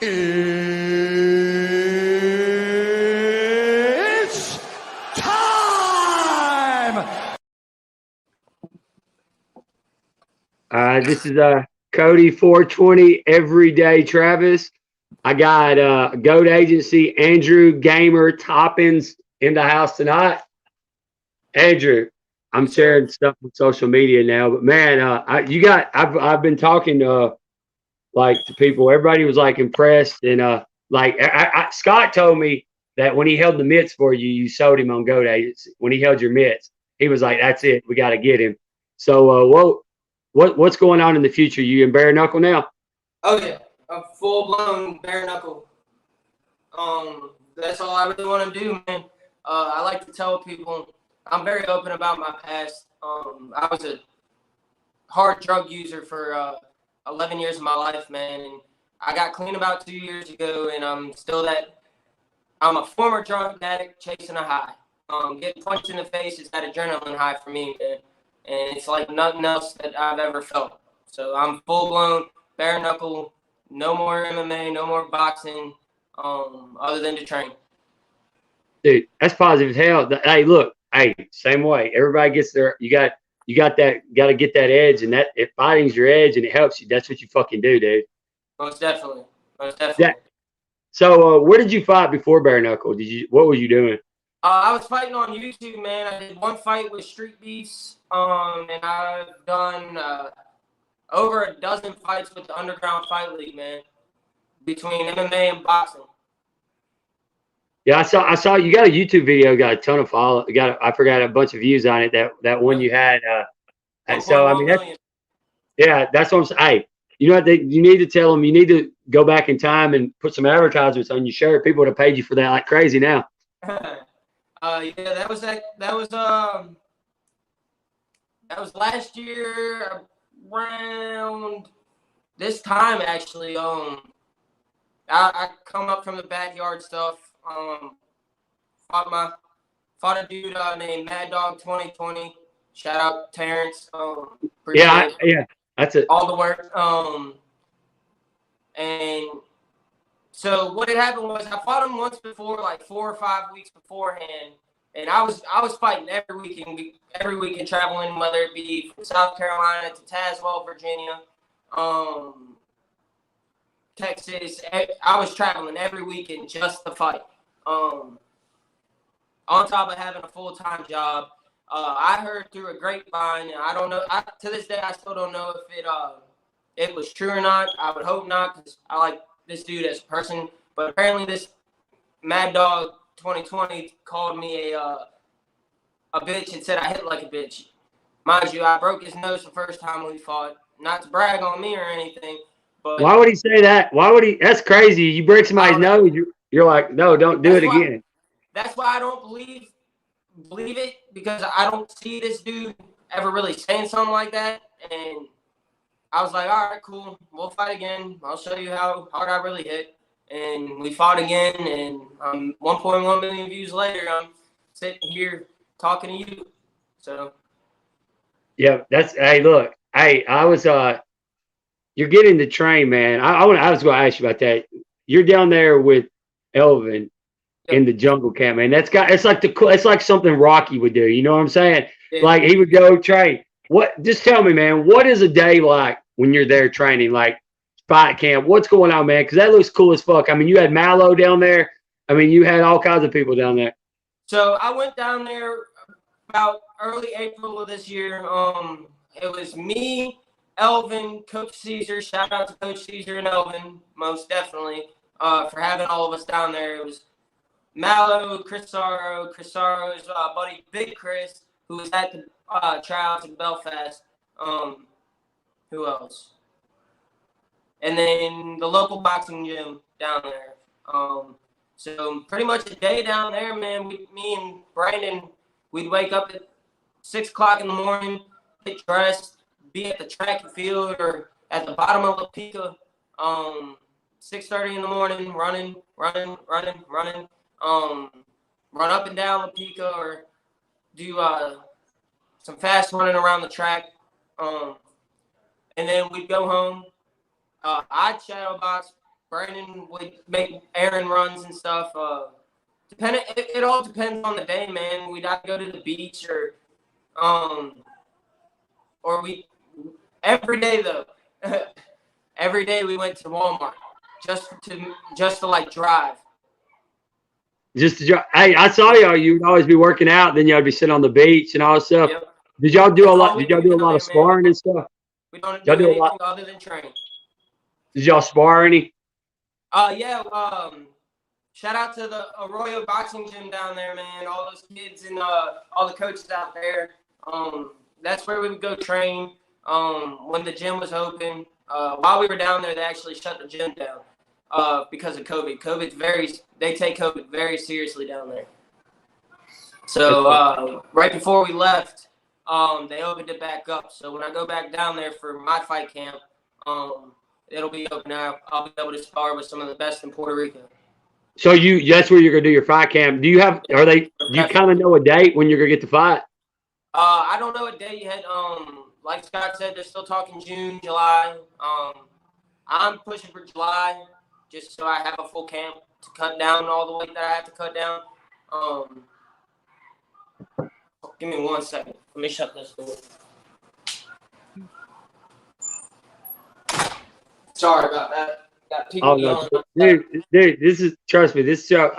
It's time! This is Cody 420 Everyday Travis. I got GOAT Agency Andrew Toppins in the house tonight. Andrew, I'm sharing stuff on social media now, but man, I've been talking to people. Everybody was like impressed, and Scott told me that when he held the mitts for you, you sold him on GOAT Agency. When he held your mitts, he was like, "That's it, we got to get him." So, what's going on in the future? You in Bare-Knuckle now? Oh yeah, I'm full blown Bare-Knuckle. That's all I really want to do, man. I like to tell people I'm very open about my past. I was a hard drug user for 11 years of my life, man, and I got clean about 2 years ago, and I'm a former drug addict chasing a high. Getting punched in the face is that adrenaline high for me, man, and it's like nothing else that I've ever felt. So I'm full blown Bare-Knuckle, no more MMA, no more boxing, other than to train. Dude, that's positive as hell. Hey, look, same way. Everybody gets their. You got to get that edge, and that if fighting's your edge and it helps you, that's what you fucking do, dude. Most definitely. Yeah. So, where did you fight before Bare-Knuckle? What were you doing? I was fighting on YouTube, man. I did one fight with Street Beefs, and I've done over a dozen fights with the Underground Fight League, man, between MMA and boxing. Yeah, I saw you got a YouTube video, got a ton of follow. I forgot a bunch of views on it. That one you had. So I mean, that's what I'm saying. Hey, you know what? You need to tell them. You need to go back in time and put some advertisements on your shirt. People would have paid you for that like crazy now. Yeah, that was last year around this time actually. I come up from the backyard stuff. Fought a dude named Mad Dog 2020. Shout out Terrence. Yeah, that's it. All the work. And so what had happened was I fought him once before, like 4 or 5 weeks beforehand, and I was fighting every weekend traveling, whether it be from South Carolina to Tazewell, Virginia, Texas. I was traveling every weekend just to fight. On top of having a full-time job, I heard through a grapevine, and I don't know. To this day, I still don't know if it was true or not. I would hope not, because I like this dude as a person. But apparently, this Mad Dog 2020 called me a bitch and said I hit like a bitch. Mind you, I broke his nose the first time we fought. Not to brag on me or anything, but why would he say that? Why would he? That's crazy. You break somebody's nose, you're like, no, don't do it again. That's why I don't believe it, because I don't see this dude ever really saying something like that. And I was like, all right, cool. We'll fight again. I'll show you how hard I really hit. And we fought again. And 1.1 million views later, I'm sitting here talking to you. So. Yeah, hey, look. Hey, I was you're getting the train, man. I was going to ask you about that. You're down there with Elvin in the jungle camp, man. It's like something Rocky would do. You know what I'm saying? Yeah. Like he would go train. Just tell me, man, what is a day like when you're there training, like fight camp? What's going on, man? Because that looks cool as fuck. I mean, you had Mallow down there. I mean, you had all kinds of people down there. So I went down there about early April of this year. It was me, Elvin, Coach Caesar. Shout out to Coach Caesar and Elvin, most definitely, for having all of us down there. It was Mallow, Crisaro's buddy Big Chris, who was at the tryouts in Belfast. Who else? And then the local boxing gym down there. So pretty much a day down there, man. Me and Brandon, we'd wake up at 6 o'clock in the morning, get dressed, be at the track and field or at the bottom of La Pica, 6:30 in the morning, running. Run up and down La Pica or do some fast running around the track. And then we'd go home. I'd shadow box Brandon would make errand runs and stuff. It all depends on the day, man. We'd have to go to the beach or we every day though. Every day we went to Walmart just to like drive. Just to drive. Hey, I saw y'all. You would always be working out, then y'all would be sitting on the beach and all that stuff. Yep. Did y'all do a That's lot? all we Did y'all do a lot of down there, man. sparring and stuff? We don't do Y'all do a anything lot. other than train. Did y'all spar any? Yeah. Shout out to the Arroyo Boxing Gym down there, man. All those kids and all the coaches out there. That's where we would go train. When the gym was open. While we were down there, they actually shut the gym down because of COVID. They take COVID very seriously down there. So right before we left, they opened it back up. So when I go back down there for my fight camp, it'll be open now. I'll be able to spar with some of the best in Puerto Rico. So that's where you're gonna do your fight camp. Do you kind of know a date when you're gonna get to fight? I don't know a date yet. Like Scott said, they're still talking June, July. I'm pushing for July just so I have a full camp to cut down all the weight that I have to cut down. Give me 1 second. Let me shut this door. Sorry about that. Got people yelling. Dude, trust me, this show,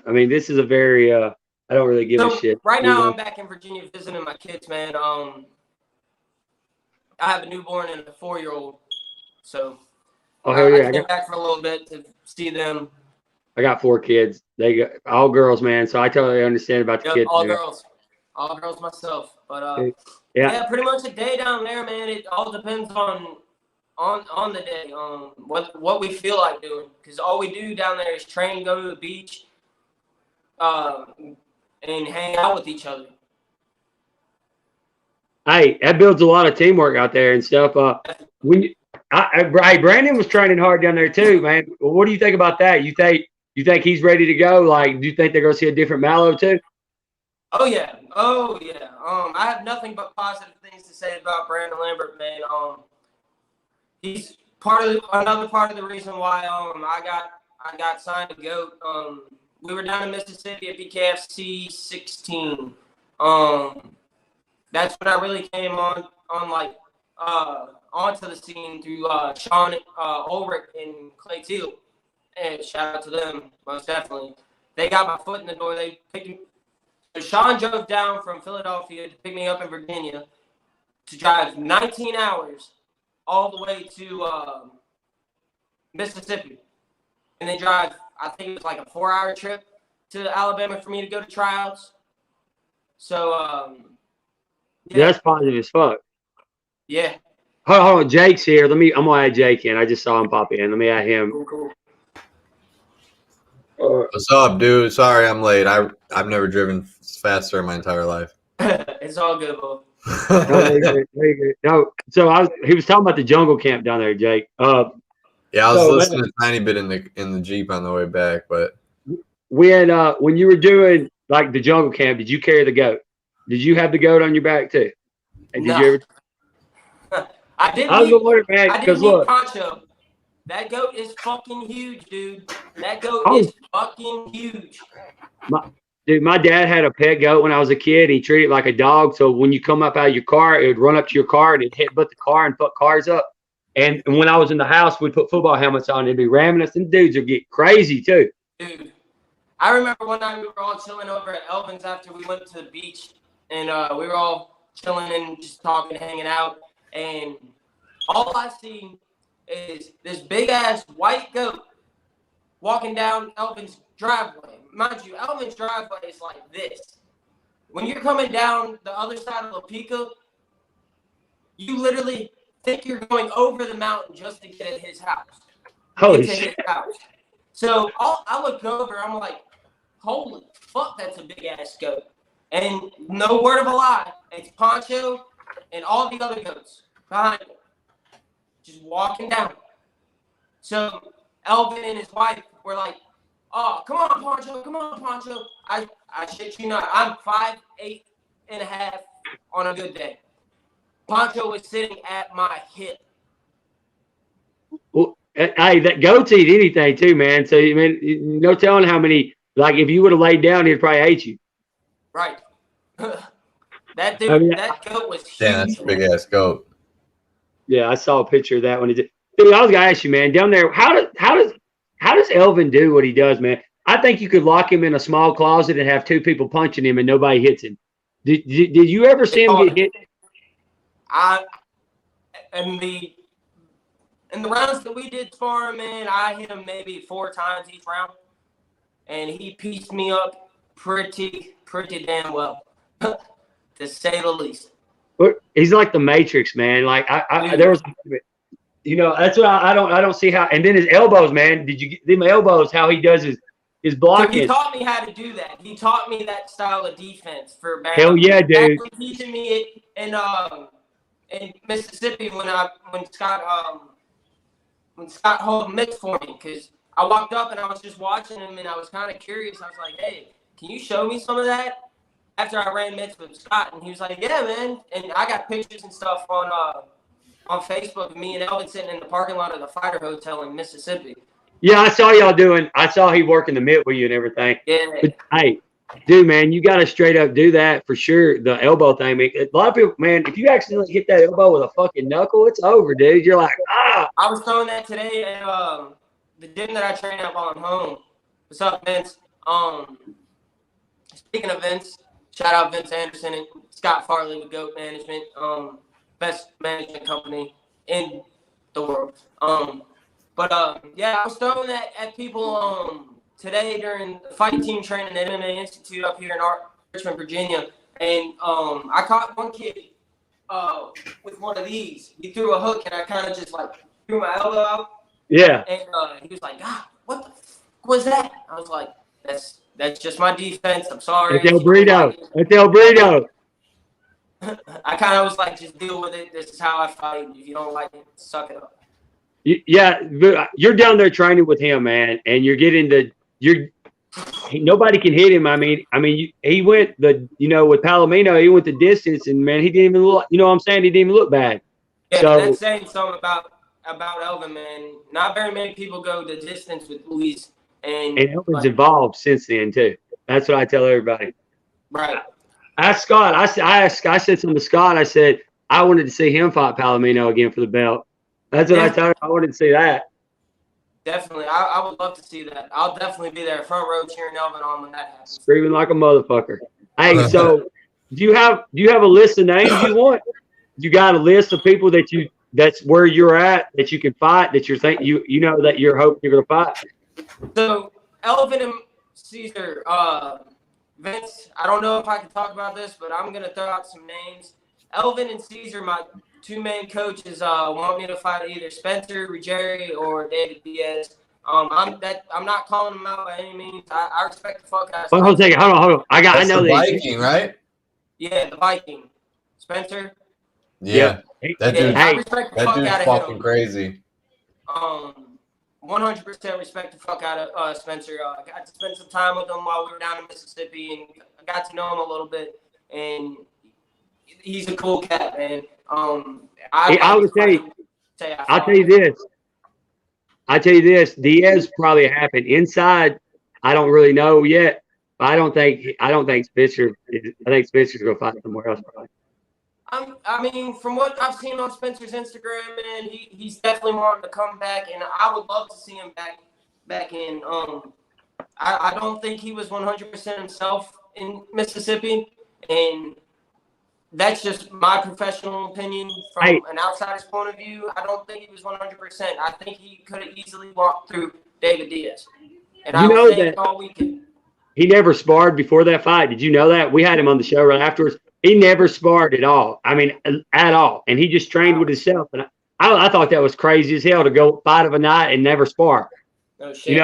this is a very, I don't really give a shit. Right now, I'm back in Virginia visiting my kids, man. I have a newborn and a 4-year-old, so hell yeah. I came back for a little bit to see them. I got 4 kids. They got all girls, man. So I totally understand about the kids. All girls myself. But yeah, pretty much a day down there, man. It all depends on the day, what we feel like doing. Because all we do down there is train, go to the beach, and hang out with each other. Hey, that builds a lot of teamwork out there and stuff. Brandon was training hard down there too, man. What do you think about that? You think he's ready to go? Like, do you think they're gonna see a different Mallow too? Oh yeah. I have nothing but positive things to say about Brandon Lambert, man. He's another part of the reason why I got signed to GOAT. We were down in Mississippi at BKFC 16. That's when I really came onto the scene through Sean Ulrich and Clay Teal. And shout out to them, most definitely. They got my foot in the door. They picked me. So Sean drove down from Philadelphia to pick me up in Virginia to drive 19 hours all the way to Mississippi. And then drive, I think it was like a 4-hour trip to Alabama for me to go to tryouts. So, yeah, that's positive as fuck. Yeah. Hold on, Jake's here. I'm gonna add Jake in. I just saw him pop in. Let me add him. Cool. What's up, dude? Sorry I'm late. I've never driven faster in my entire life. It's all good, bro. Very good. No, so he was talking about the jungle camp down there, Jake. Yeah, I was listening a tiny bit in the Jeep on the way back, but when you were doing like the jungle camp, did you carry the goat? Did you have the goat on your back too? And did you ever? I didn't. I was wondering, man, because look, Poncho. That goat is fucking huge, dude. That goat is fucking huge. My dad had a pet goat when I was a kid. He treated it like a dog. So when you come up out of your car, it would run up to your car and it'd hit the car and fuck cars up. And when I was in the house, we'd put football helmets on. It'd be ramming us. And dudes would get crazy too. Dude, I remember one night we were all chilling over at Elvin's after we went to the beach. And we were all chilling and just talking, hanging out. And all I see is this big-ass white goat walking down Elvin's driveway. Mind you, Elvin's driveway is like this. When you're coming down the other side of La Pica, you literally think you're going over the mountain just to get at his house. Holy shit. So I look over, I'm like, holy fuck, that's a big-ass goat. And no word of a lie, it's Poncho and all the other goats behind him, just walking down. So Elvin and his wife were like, oh, come on, Poncho. I shit you not, I'm 5'8" and a half on a good day. Poncho was sitting at my hip. Well, Hey, that goateed anything too, man. So I mean, no telling how many. Like if you would have laid down, he'd probably hate you. Right. That dude, I mean, that goat was huge. Damn, that's a big ass goat. yeah, I saw a picture of that one. Dude, I was gonna ask you, man, down there, how does Elvin do what he does, man? I think you could lock him in a small closet and have two people punching him and nobody hits him. Did you ever see him get hit? In the rounds that we did sparring, man, I hit him maybe 4 times each round, and he pieced me up pretty damn well, to say the least. He's like the Matrix, man. Like there was, that's what I don't see how. And then his elbows, man. Did you get them elbows? How he does his blocking? So he taught me how to do that. He taught me that style of defense for Bare-Knuckle. Hell yeah, dude. Actually teaching me it in Mississippi when Scott held mitts for me, because I walked up and I was just watching him and I was kind of curious. I was like, hey, can you show me some of that? After I ran mitts with Scott, and he was like, yeah, man. And I got pictures and stuff on Facebook of me and Elvin sitting in the parking lot of the Fighter Hotel in Mississippi. Yeah, I saw he working the mitt with you and everything. Yeah. But, hey, dude, man, you got to straight up do that for sure. The elbow thing, man. A lot of people, man, if you accidentally hit that elbow with a fucking knuckle, it's over, dude. You're like, ah. I was throwing that today at the gym that I train at while I'm home. What's up, Vince? Speaking of Vince, shout out Vince Anderson and Scott Farley with Goat Management, best management company in the world. Yeah, I was throwing that at people today during the fight team training at MMA Institute up here in Richmond, Virginia, and I caught one kid with one of these. He threw a hook, and I kind of just like threw my elbow out. Yeah. And he was like, what the fuck was that? I was like, that's just my defense. I'm sorry. It's El Burrito. It's El Burrito. I kind of was like, just deal with it. This is how I fight. If you don't like it, suck it up. Yeah, you're down there training with him, man, and you're getting nobody can hit him. I mean, he went with Palomino, he went the distance, and man, he didn't even look. You know what I'm saying? He didn't even look bad. Yeah, so, that's saying something about Elvin, man. Not very many people go the distance with Luis, and Elvin's evolved since then too. That's what I tell everybody. Right. Ask Scott. I said something to Scott. I said I wanted to see him fight Palomino again for the belt. That's what I told him. I wanted to see that. Definitely. I would love to see that. I'll definitely be there front row cheering Elvin on when that happens. Screaming like a motherfucker. Hey, so do you have a list of names you want? You got a list of people that's where you're at, that you can fight, that that you're hoping you're gonna fight? So Elvin and Caesar, Vince, I don't know if I can talk about this, but I'm gonna throw out some names. Elvin and Caesar, my 2 main coaches, want me to fight either Spencer, Ruggieri, or David Diaz. I'm not calling them out by any means. I respect the fuck out of Hold on a second. Hold on. I know the these. Viking, right? Yeah, the Viking. Spencer. Yeah. That dude's I respect the fuck out of fucking him. crazy. 100% respect the fuck out of Spencer. I got to spend some time with him while we were down in Mississippi, and I got to know him a little bit. And he's a cool cat, man. I'll tell you this. Diaz probably happened inside. I don't really know yet. But I don't think Spencer. I think Spencer's gonna fight somewhere else. Probably. I mean, from what I've seen on Spencer's Instagram, man, he's definitely wanting to come back, and I would love to see him back in. I don't think he was 100% himself in Mississippi, and that's just my professional opinion from an outsider's point of view. I don't think he was 100%. I think he could have easily walked through David Diaz. And I was saying all weekend. He never sparred before that fight. Did you know that? We had him on the show right afterwards. He never sparred at all. I mean, at all. And he just trained with himself. And I thought that was crazy as hell to go fight of a night and never spar. No shit.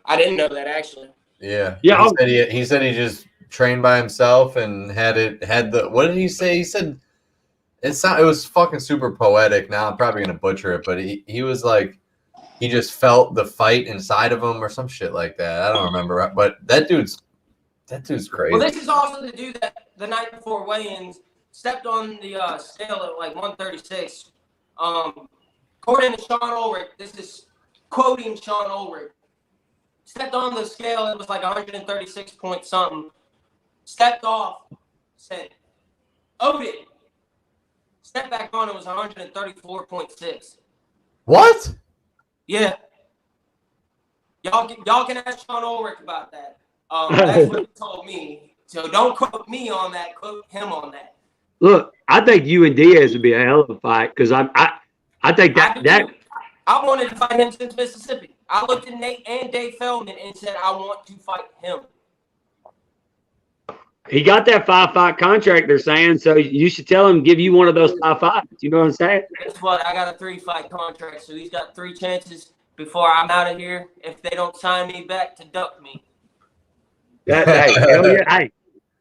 I didn't know that, actually. Yeah. Yeah. He said he just trained by himself and had the what did he say? He said it was fucking super poetic. Now I'm probably gonna butcher it, but he was like he just felt the fight inside of him or some shit like that. I don't remember, but that dude's crazy. Well, this is also the dude that the night before weigh-ins stepped on the scale at like 136. According to Sean Ulrich, this is quoting Sean Ulrich. Stepped on the scale, it was like 136 point something. Stepped off, said, owed it. Stepped back on, it was 134.6. What? Yeah. Y'all can ask Sean Ulrich about that. That's what he told me. So don't quote me on that. Quote him on that. Look, I think you and Diaz would be a hell of a fight because I think that I wanted to fight him since Mississippi. I looked at Nate and Dave Feldman and said I want to fight him. he got that 5-fight contract. They're saying so. You should tell him give you one of those 5 fights. You know what I'm saying? Guess what? I got a 3-fight contract, so he's got 3 chances before I'm out of here. If they don't sign me back to duck me. Hey, hell yeah.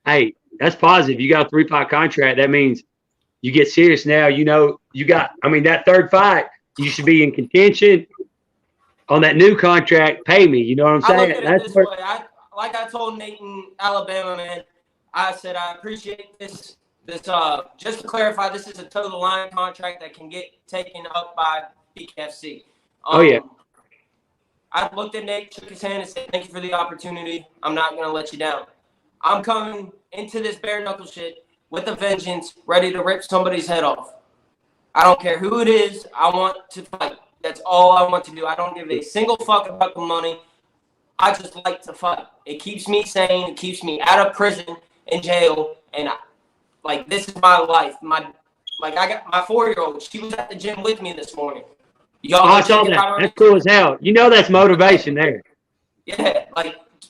Hey, that's positive. You got a 3-fight contract. That means you get serious now. You know, you got, I mean, that 3rd fight, you should be in contention on that new contract. Pay me. You know what I'm saying? I look at it this way. Like I told Nate in Alabama, man, I said, I appreciate this. Just to clarify, this is a total line contract that can get taken up by BKFC. Oh, yeah. I looked at Nate, shook his hand, and said, thank you for the opportunity. I'm not going to let you down. I'm coming into this bare-knuckle shit with a vengeance, ready to rip somebody's head off. I don't care who it is. I want to fight. That's all I want to do. I don't give a single fuck about the money. I just like to fight. It keeps me sane. It keeps me out of prison and jail. And this is my life. I got my 4-year-old. She was at the gym with me this morning. Y'all I saw that. That's cool as hell. You know that's motivation there. Yeah,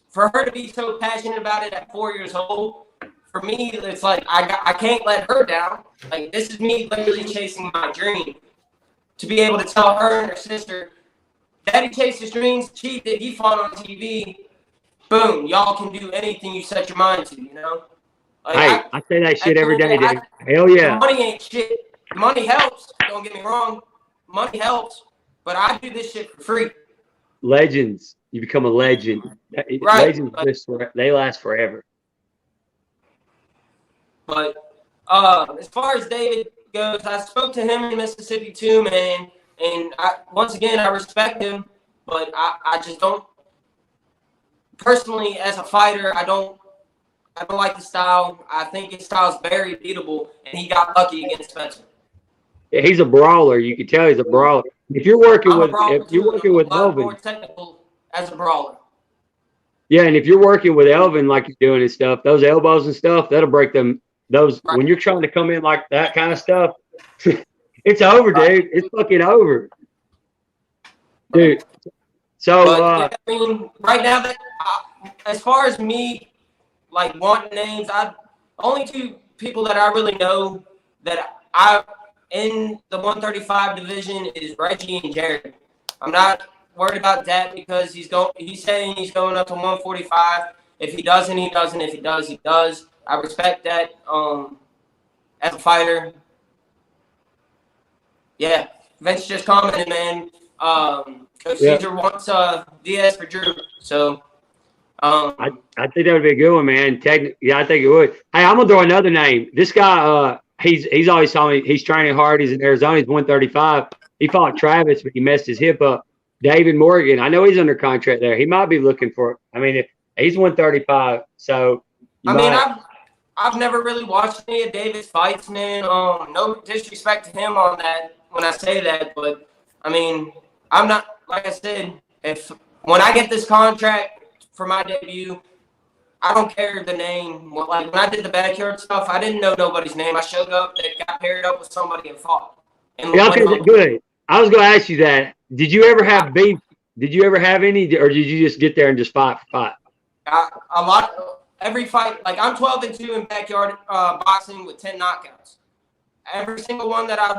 for her to be so passionate about it at 4 years old, for me, it's like I can't let her down. This is me literally chasing my dream. To be able to tell her and her sister, Daddy chased his dreams, cheated, he fought on TV. Boom, y'all can do anything you set your mind to, you know? Hey, I say that shit every day, dude. Hell yeah. Money ain't shit. Money helps, don't get me wrong. Money helps, but I do this shit for free. Legends. You become a legend. Right. Legends, they last forever. But as far as David goes, I spoke to him in Mississippi too, man. And once again, I respect him, but I just don't. Personally, as a fighter, I don't like the style. I think his style is very beatable, and he got lucky against Spencer. Yeah, he's a brawler. You can tell he's a brawler. If you're working with Elvin, more technical as a brawler. Yeah, and if you're working with Elvin like you're doing and stuff, those elbows and stuff, that'll break them. Those right. When you're trying to come in like that kind of stuff, it's over, dude. It's fucking over, dude. So, I mean, right now, as far as me, wanting names, only 2 people that I really know that in the 135 division is Reggie and Jared. I'm not worried about that because he's saying he's going up to 145. If he doesn't, he doesn't. If he does, he does. I respect that as a fighter. Yeah, Vince just commented, man. Coach Caesar wants Diaz for Drew. So I think that would be a good one, man. Yeah, I think it would. Hey, I'm gonna throw another name. This guy, he's always telling me he's training hard. He's in Arizona. He's 135. He fought Travis, but he messed his hip up. David Morgan. I know he's under contract there. He might be looking for it. I mean, he's 135. So I've never really watched any of David's fights, man. No disrespect to him on that when I say that, but I mean, I'm not, like I said, when I get this contract for my debut, I don't care the name. When I did the backyard stuff, I didn't know nobody's name. I showed up, they got paired up with somebody and fought. Good. I was going to ask you that. Did you ever have beef? Did you ever have any, or did you just get there and just fight for fight? Every fight, I'm 12-2 in backyard boxing with 10 knockouts. Every single one that I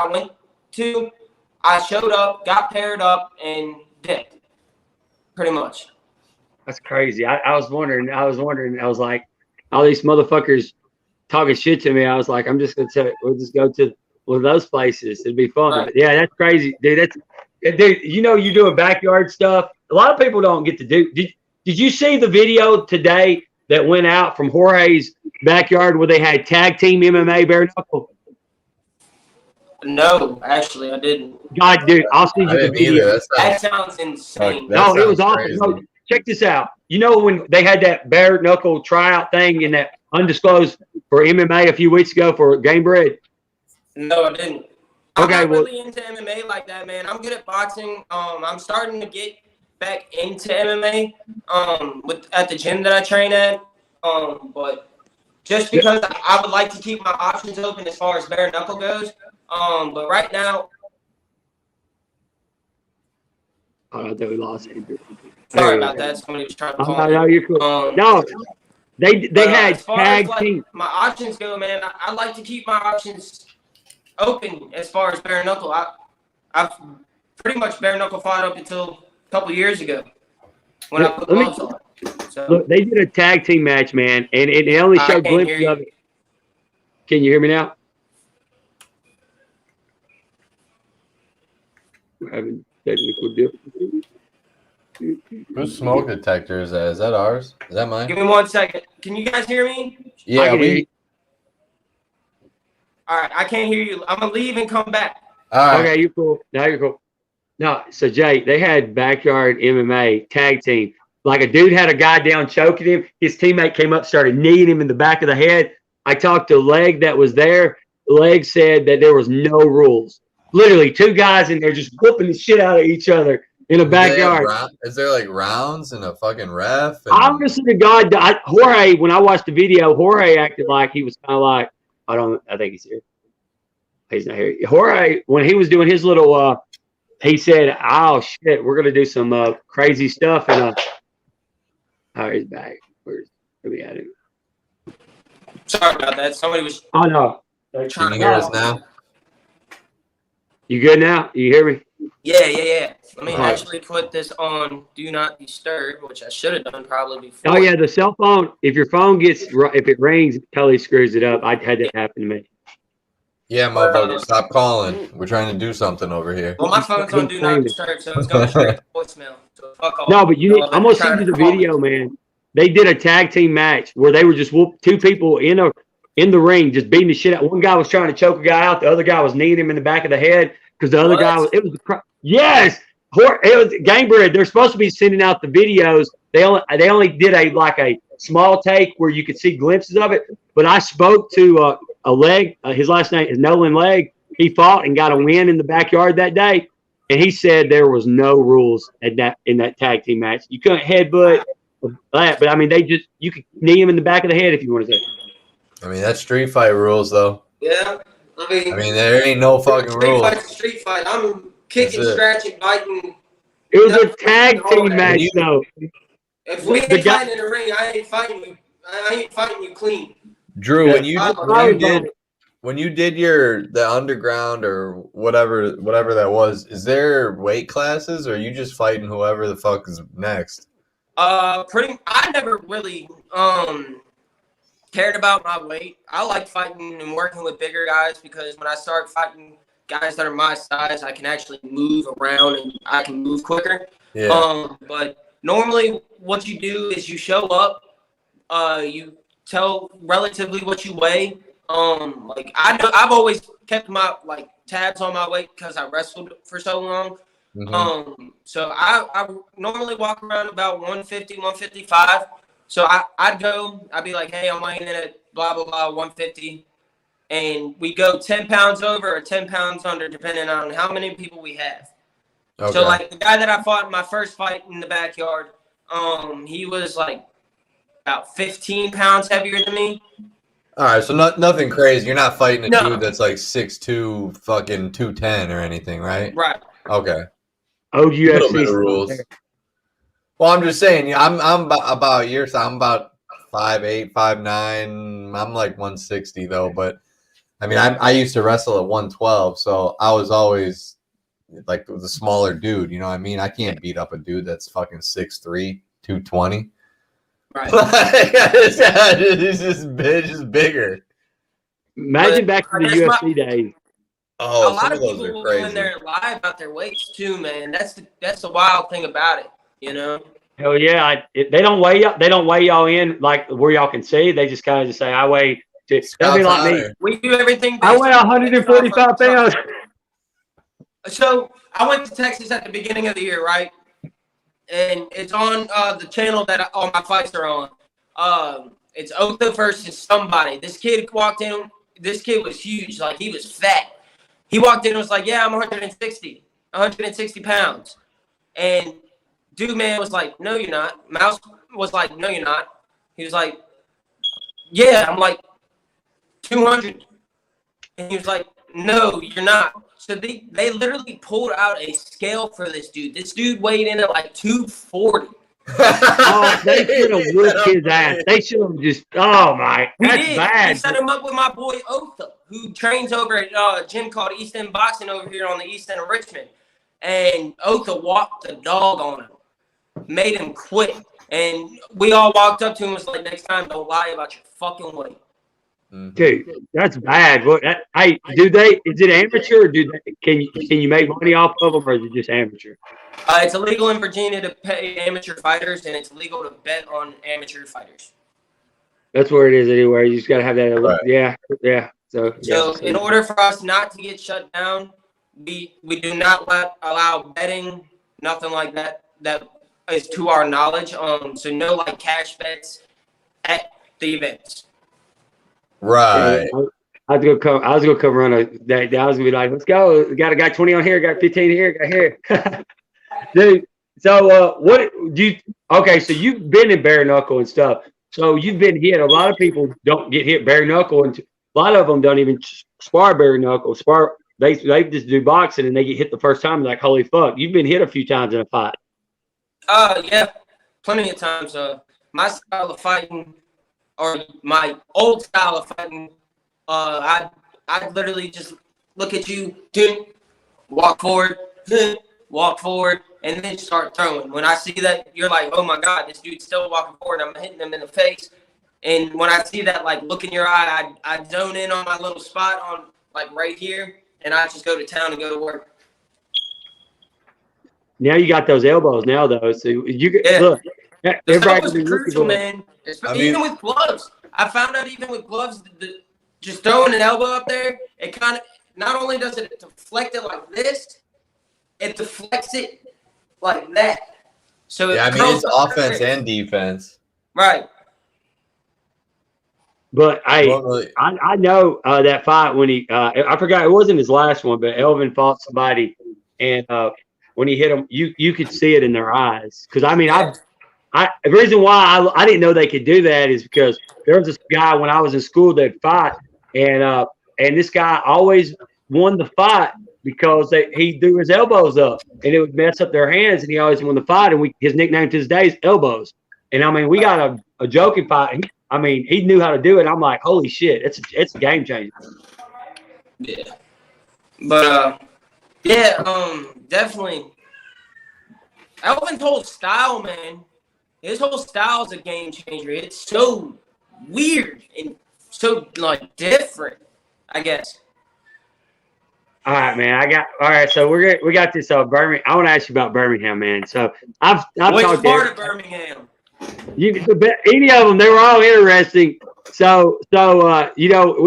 went to, I showed up, got paired up, and dipped. Pretty much. That's crazy. I was wondering. I was like, all these motherfuckers talking shit to me. I was like, I'm just gonna say we'll just go to one of those places. It'd be fun. Right. But yeah, that's crazy, dude. Dude. You know, you're doing backyard stuff. A lot of people don't get to do. Did you see the video today that went out from Jorge's backyard where they had tag team MMA bare knuckle? No, actually, I didn't. God, dude, I'll send I you the didn't either. video. That sounds insane. That No, it was sounds awesome. crazy. No, check this out. You know when they had that bare knuckle tryout thing in that undisclosed for MMA a few weeks ago for Game Bread? No, I didn't. Okay, I'm not well, really into MMA like that, man. I'm good at boxing. I'm starting to get back into MMA at the gym that I train at. But just because I would like to keep my options open as far as bare knuckle goes. But right now, I thought we lost Andrew. sorry about that. Somebody was trying to call me. No, you're cool. No, they had as far tag as team. my options go, man, I like to keep my options open as far as bare knuckle. I've pretty much bare knuckle fought up until a couple years ago when I put gloves on. So, Look, they did a tag team match, man, and it only showed glimpses of it. Can you hear me now? We're having technical difficulties. Whose smoke detector is that? Is that ours? Is that mine? give me 1 second. Can you guys hear me? Yeah, I can hear you. All right, I can't hear you. I'm gonna leave and come back. All right. Okay, you're cool. Now you're cool. No, so Jay, they had backyard MMA tag team. Like a dude had a guy down choking him. His teammate came up, started kneeing him in the back of the head. I talked to Leg that was there. Leg said that there was no rules. Literally, two guys in there just whooping the shit out of each other in a backyard. Is there like rounds and a fucking ref? And... Honestly to God, Jorge, when I watched the video, Jorge acted like he was kind of like, I think he's here. He's not here. Jorge, when he was doing his little, he said, oh, shit, we're going to do some crazy stuff. And oh, he's back. Where's we at him? Sorry about that. Somebody was. Oh, no. Can you hear us now? You good now? You hear me? Yeah. Let me All right. actually put this on Do Not Disturb, which I should have done probably before. Oh, yeah, the cell phone, if your phone gets, if it rings, it totally screws it up. I had that happen to me. Yeah, motherfucker, stop calling. We're trying to do something over here. Well, my phone's on Do Not Disturb, so it's going straight to voicemail. So fuck off. No, but I'm going to send you the video, man. They did a tag team match where they were just two people in the ring, just beating the shit out. One guy was trying to choke a guy out. The other guy was kneeing him in the back of the head because the other guy was. Yes, it was Game Bread. They're supposed to be sending out the videos. They only did a small take where you could see glimpses of it. But I spoke to a Leg. His last name is Nolan Leg. He fought and got a win in the backyard that day, and he said there was no rules in that tag team match. You couldn't headbutt. But I mean, you could knee him in the back of the head if you wanted to. I mean, that's street fight rules, though. Yeah, I mean, there ain't no fucking rules. Street fight. I'm kicking, scratching, biting. It was a tag team match, though. If we ain't fighting in the ring, I ain't fighting you. I ain't fighting you clean. Drew, when you did the underground or whatever that was, is there weight classes, or are you just fighting whoever the fuck is next? I never really cared about my weight. I like fighting and working with bigger guys because when I start fighting guys that are my size, I can actually move around and I can move quicker. Yeah. But normally what you do is you show up, you tell relatively what you weigh. I've always kept my tabs on my weight because I wrestled for so long. Mm-hmm. So I normally walk around about 150, 155. So I'd be like, hey, I'm weighing in at blah, blah, blah, 150. And we go 10 pounds over or 10 pounds under, depending on how many people we have. Okay. So the guy that I fought in my first fight in the backyard, he was about 15 pounds heavier than me. All right, so nothing crazy. You're not fighting a dude that's 6'2", fucking 210 or anything, right? Right. Okay. UFC rules. Well, I'm just saying, I'm about your size. I'm about 5'8", 5'9". I'm 160 though, but I mean, I used to wrestle at 112, so I was always the smaller dude. You know what I mean? I can't beat up a dude that's fucking 6'3", 220. Right. He's just bigger. Imagine back in the UFC days. Oh, a lot of people will go in there and lie about their weights too, man. That's the wild thing about it, you know. Hell yeah! They don't weigh y'all in where y'all can see. They just kind of say, I weigh That'd Scout's be like me. honor. We do everything. I weigh 145 pounds. So I went to Texas at the beginning of the year, right? And it's on the channel that all my fights are on. It's Otha versus somebody. This kid walked in. This kid was huge. Like, he was fat. He walked in and was like, yeah, I'm 160 pounds. And dude, man, was like, no, you're not. Mouse was like, no, you're not. He was like, yeah, I'm like 200. And he was like, no, you're not. So they literally pulled out a scale for this dude. This dude weighed in at like 240. Oh, they should have whipped his ass. They should have just. Oh my, that's bad. We set him up with my boy Otha, who trains over at a gym called East End Boxing over here on the east end of Richmond. And Otha walked the dog on him, made him quit. And we all walked up to him and was like, next time, don't lie about your fucking weight. Dude, that's bad. What? Hey, do they? Is it amateur? Or can you make money off of them, or is it just amateur? It's illegal in Virginia to pay amateur fighters, and it's illegal to bet on amateur fighters. That's where it is anywhere. You just gotta have that. Right. Yeah. So in order for us not to get shut down, we do not allow betting, nothing like that. That is to our knowledge. So no like cash bets at the events. Right. I was gonna come run a that. I was gonna be like, let's go. We got a guy 20 on here, got 15 here, got here. Dude, so what do you? Okay, so you've been in bare knuckle and stuff. So you've been hit. A lot of people don't get hit bare knuckle, and a lot of them don't even spar bare knuckle. They just do boxing and they get hit the first time. Like, holy fuck! You've been hit a few times in a fight. Yeah, plenty of times. My style of fighting, or my old style of fighting, I literally just look at you, walk forward, and then start throwing. When I see that, you're like, oh my God, this dude's still walking forward. I'm hitting him in the face. And when I see that, like, look in your eye, I zone in on my little spot on, like, right here, and I just go to town and go to work. Now you got those elbows now, though. So you look. Everybody was crucial, man. Even with gloves. I found out even with gloves, just throwing an elbow up there, it kind of, not only does it deflect it like this, it deflects it like that. So yeah, I mean, it's offense and defense. Right. But I know that fight when he I forgot, it wasn't his last one, but Elvin fought somebody, and when he hit him, you could see it in their eyes. Because I mean, the reason why I didn't know they could do that is because there was this guy when I was in school that fight, and this guy always won the fight because he threw his elbows up, and it would mess up their hands, and he always won the fight. And his nickname to this day is Elbows. And I mean, we got a joking fight. He knew how to do it. I'm like, holy shit, it's a game changer. Yeah, but definitely. Elvin's whole style, man. His whole style is a game changer. It's so weird and so like different, I guess. All right, man. All right. So we got this. Birmingham. I want to ask you about Birmingham, man. So I've Which talked part of Birmingham? Any of them, they were all interesting. So we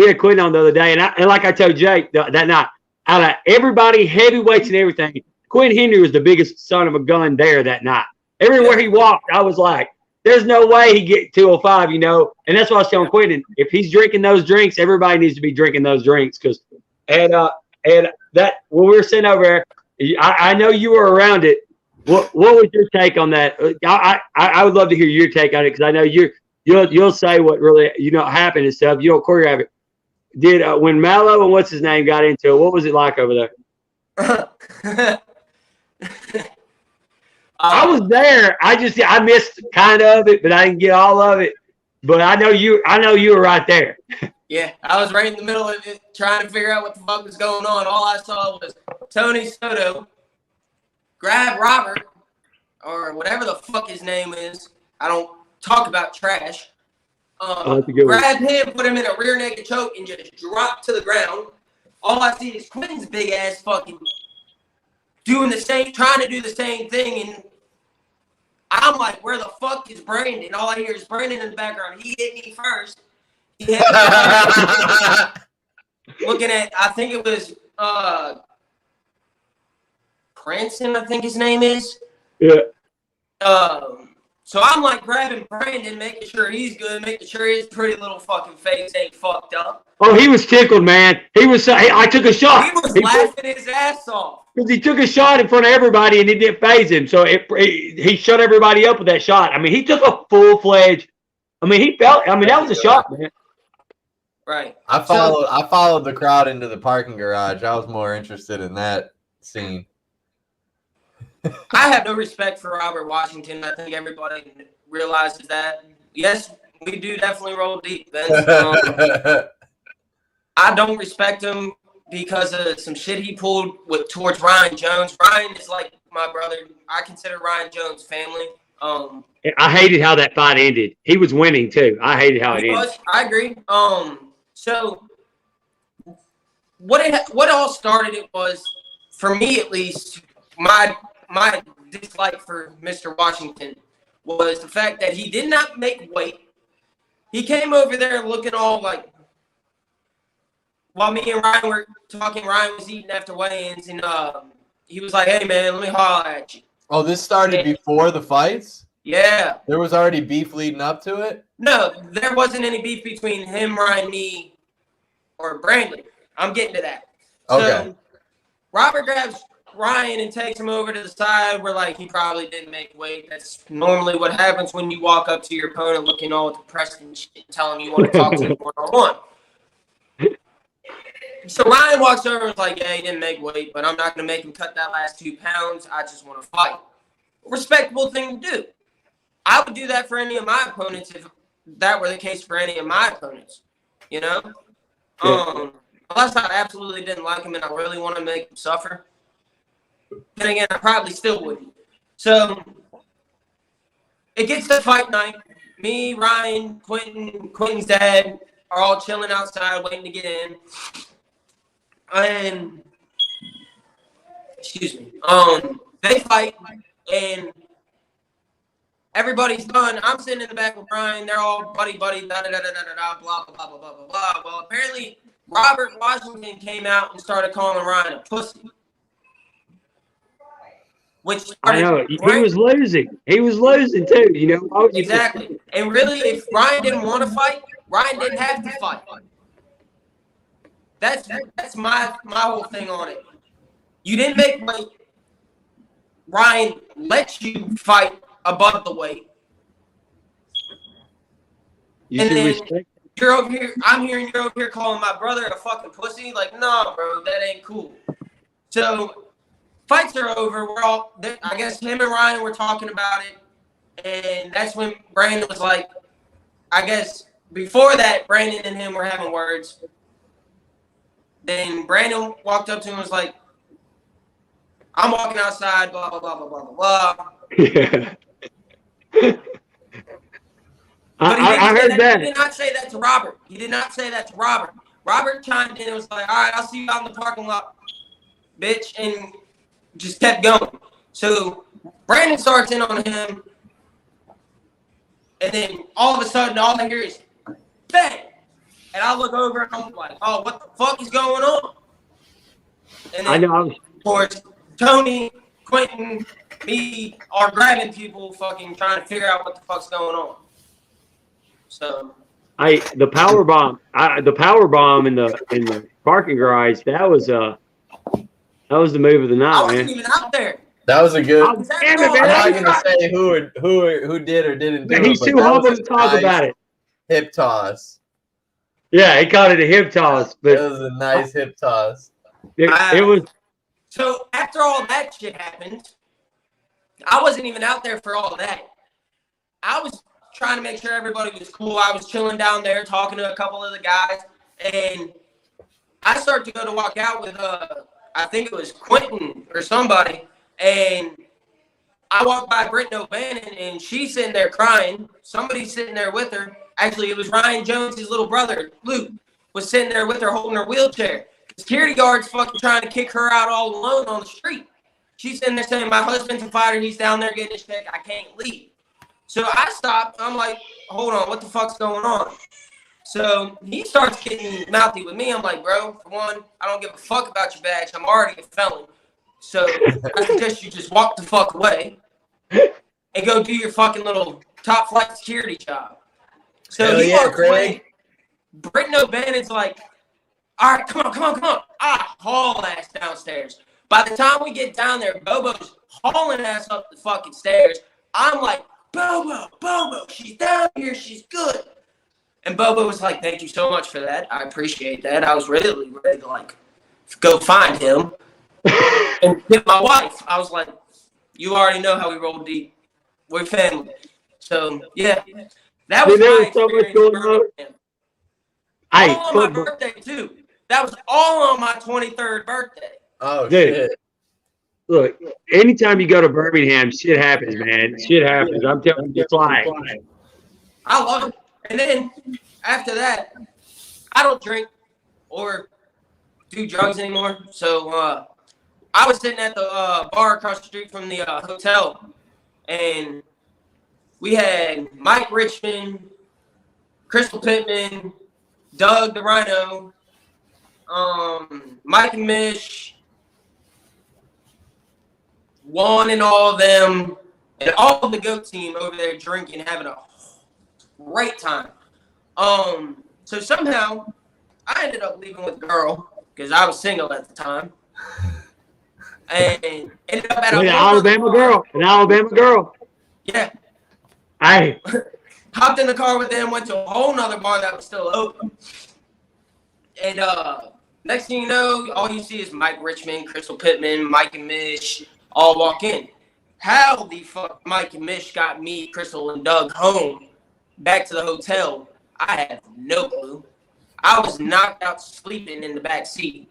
had Quinn on the other day, and like I told Jake that night, out of everybody, heavyweights and everything, Quinn Henry was the biggest son of a gun there that night. Everywhere he walked, I was like, there's no way he get 205, and that's what I was telling Quinn. If he's drinking those drinks, everybody needs to be drinking those drinks. And that when we were sitting over there, I know you were around it. What was your take on that? I would love to hear your take on it, because I know you'll say what really happened and stuff. You don't choreograph it. Did when Mallow and what's his name got into it? What was it like over there? I was there. I missed kind of it, but I didn't get all of it. But I know you were right there. Yeah, I was right in the middle of it, trying to figure out what the fuck was going on. All I saw was Tony Soto grab Robert, or whatever the fuck his name is. I don't talk about trash. Grab him, put him in a rear naked choke, and just drop to the ground. All I see is Quinn's big ass fucking trying to do the same thing, and I'm like, where the fuck is Brandon? All I hear is Brandon in the background. He hit me first. Looking at, I think it was Cranston, I think his name is. Yeah. So I'm like grabbing Brandon, making sure he's good, making sure his pretty little fucking face ain't fucked up. Oh, he was tickled, man. He was. I took a shot. He was laughing his ass off because he took a shot in front of everybody and it didn't faze him. So he shut everybody up with that shot. I mean, he took a full-fledged. I mean, he felt. I mean, that was a shot, man. Right. I followed the crowd into the parking garage. I was more interested in that scene. I have no respect for Robert Washington. I think everybody realizes that. Yes, we do definitely roll deep, Vince. I don't respect him because of some shit he pulled towards Ryan Jones. Ryan is like my brother. I consider Ryan Jones family. I hated how that fight ended. He was winning too. I hated how it ended. I agree. So what all started it was, for me at least, my dislike for Mr. Washington was the fact that he did not make weight. He came over there looking all like, while me and Ryan were talking, Ryan was eating after weigh-ins, and he was like, "Hey man, let me holler at you." Oh, this started before the fights? Yeah. There was already beef leading up to it? No, there wasn't any beef between him, Ryan, me, or Brandon. I'm getting to that. Okay. So Robert grabs Ryan and takes him over to the side where, like, he probably didn't make weight. That's normally what happens when you walk up to your opponent looking all depressed and shit, telling him you want to talk to him one-on-one. So Ryan walks over and is like, "Yeah, he didn't make weight, but I'm not going to make him cut that last 2 pounds. I just want to fight." Respectable thing to do. I would do that for any of my opponents if that were the case for any of my opponents, you know? Yeah. Unless I absolutely didn't like him and I really want to make him suffer. Then again, I probably still wouldn't. So it gets to fight night. Me, Ryan, Quentin's dad are all chilling outside waiting to get in. And excuse me. They fight and everybody's done. I'm sitting in the back with Brian. They're all buddy, da da da da da da, blah blah blah blah blah blah blah. Well, apparently Robert Washington came out and started calling Ryan a pussy. Which I know he was losing. He was losing too. You know. Exactly. And really, if Ryan didn't want to fight, Ryan didn't have to fight. That's my whole thing on it. You didn't make weight. Ryan lets you fight above the weight. You and should then respect. You're over here. I'm hearing you're over here calling my brother a fucking pussy. Like, no, bro, that ain't cool. So fights are over. We're all. I guess him and Ryan were talking about it, and that's when Brandon was like, I guess before that, Brandon and him were having words. Then Brandon walked up to him and was like, "I'm walking outside, blah, blah, blah, blah, blah, blah." Yeah. I heard that. He did not say that to Robert. He did not say that to Robert. Robert chimed in and was like, "All right, I'll see you out in the parking lot, bitch," and just kept going. So Brandon starts in on him, and then all of a sudden, all I hear is bang. And I look over and I'm like, "Oh, what the fuck is going on?" And then, I know. of course, Tony, Quentin, me are grabbing people, fucking trying to figure out what the fuck's going on. So, the power bomb in the parking garage. That was the move of the night, I wasn't man. even out there. That was a good. Oh, damn it, man. I'm not going to say who did or didn't do it. He's too humble to talk about it. Hip toss. Yeah, he called it a hip toss, but It was a nice hip toss. it was. So after all that shit happened, I wasn't even out there for all that. I was trying to make sure everybody was cool. I was chilling down there talking to a couple of the guys, and I started to go to walk out with I think it was Quentin or somebody, and I walked by Brittany O'Bannon, and she's sitting there crying. Somebody's sitting there with her. Actually, it was Ryan Jones, his little brother, Luke, was sitting there with her holding her wheelchair. The security guard's fucking trying to kick her out all alone on the street. She's sitting there saying, "My husband's a fighter. He's down there getting his check. I can't leave." So I stopped. I'm like, "Hold on. What the fuck's going on?" So he starts getting mouthy with me. I'm like, bro, for one, I don't give a fuck about your badge. I'm already a felon. So I suggest you just walk the fuck away and go do your fucking little top flight security job. So Hell he yeah, walks away. Britton O'Bannon's like, all right, come on. I haul ass downstairs. By the time we get down there, Bobo's hauling ass up the fucking stairs. I'm like, Bobo, she's down here. She's good. And Bobo was like, thank you so much for that. I appreciate that. I was really ready to, like, go find him and get my wife. I was like, you already know how we roll deep. We're family. So, yeah. That was my experience in Birmingham. All on my birthday, too. That was all on my 23rd birthday. Oh, shit. Look, anytime you go to Birmingham, shit happens, man. Shit happens. I'm telling you, it's like. I love it. And then after that, I don't drink or do drugs anymore. So I was sitting at the bar across the street from the hotel, and we had Mike Richmond, Crystal Pittman, Doug the Rhino, Mike and Mish, Juan and all of them, and all of the GOAT team over there drinking, having a great time. So somehow I ended up leaving with a girl because I was single at the time, and ended up at an Alabama girl. Yeah. Hey. Hopped in the car with them, went to a whole nother bar that was still open, and next thing you know, all you see is Mike Richmond, Crystal Pittman, Mike and Mish all walk in. How the fuck Mike and Mish got me, Crystal, and Doug home back to the hotel, I have no clue. I was knocked out sleeping in the back seat.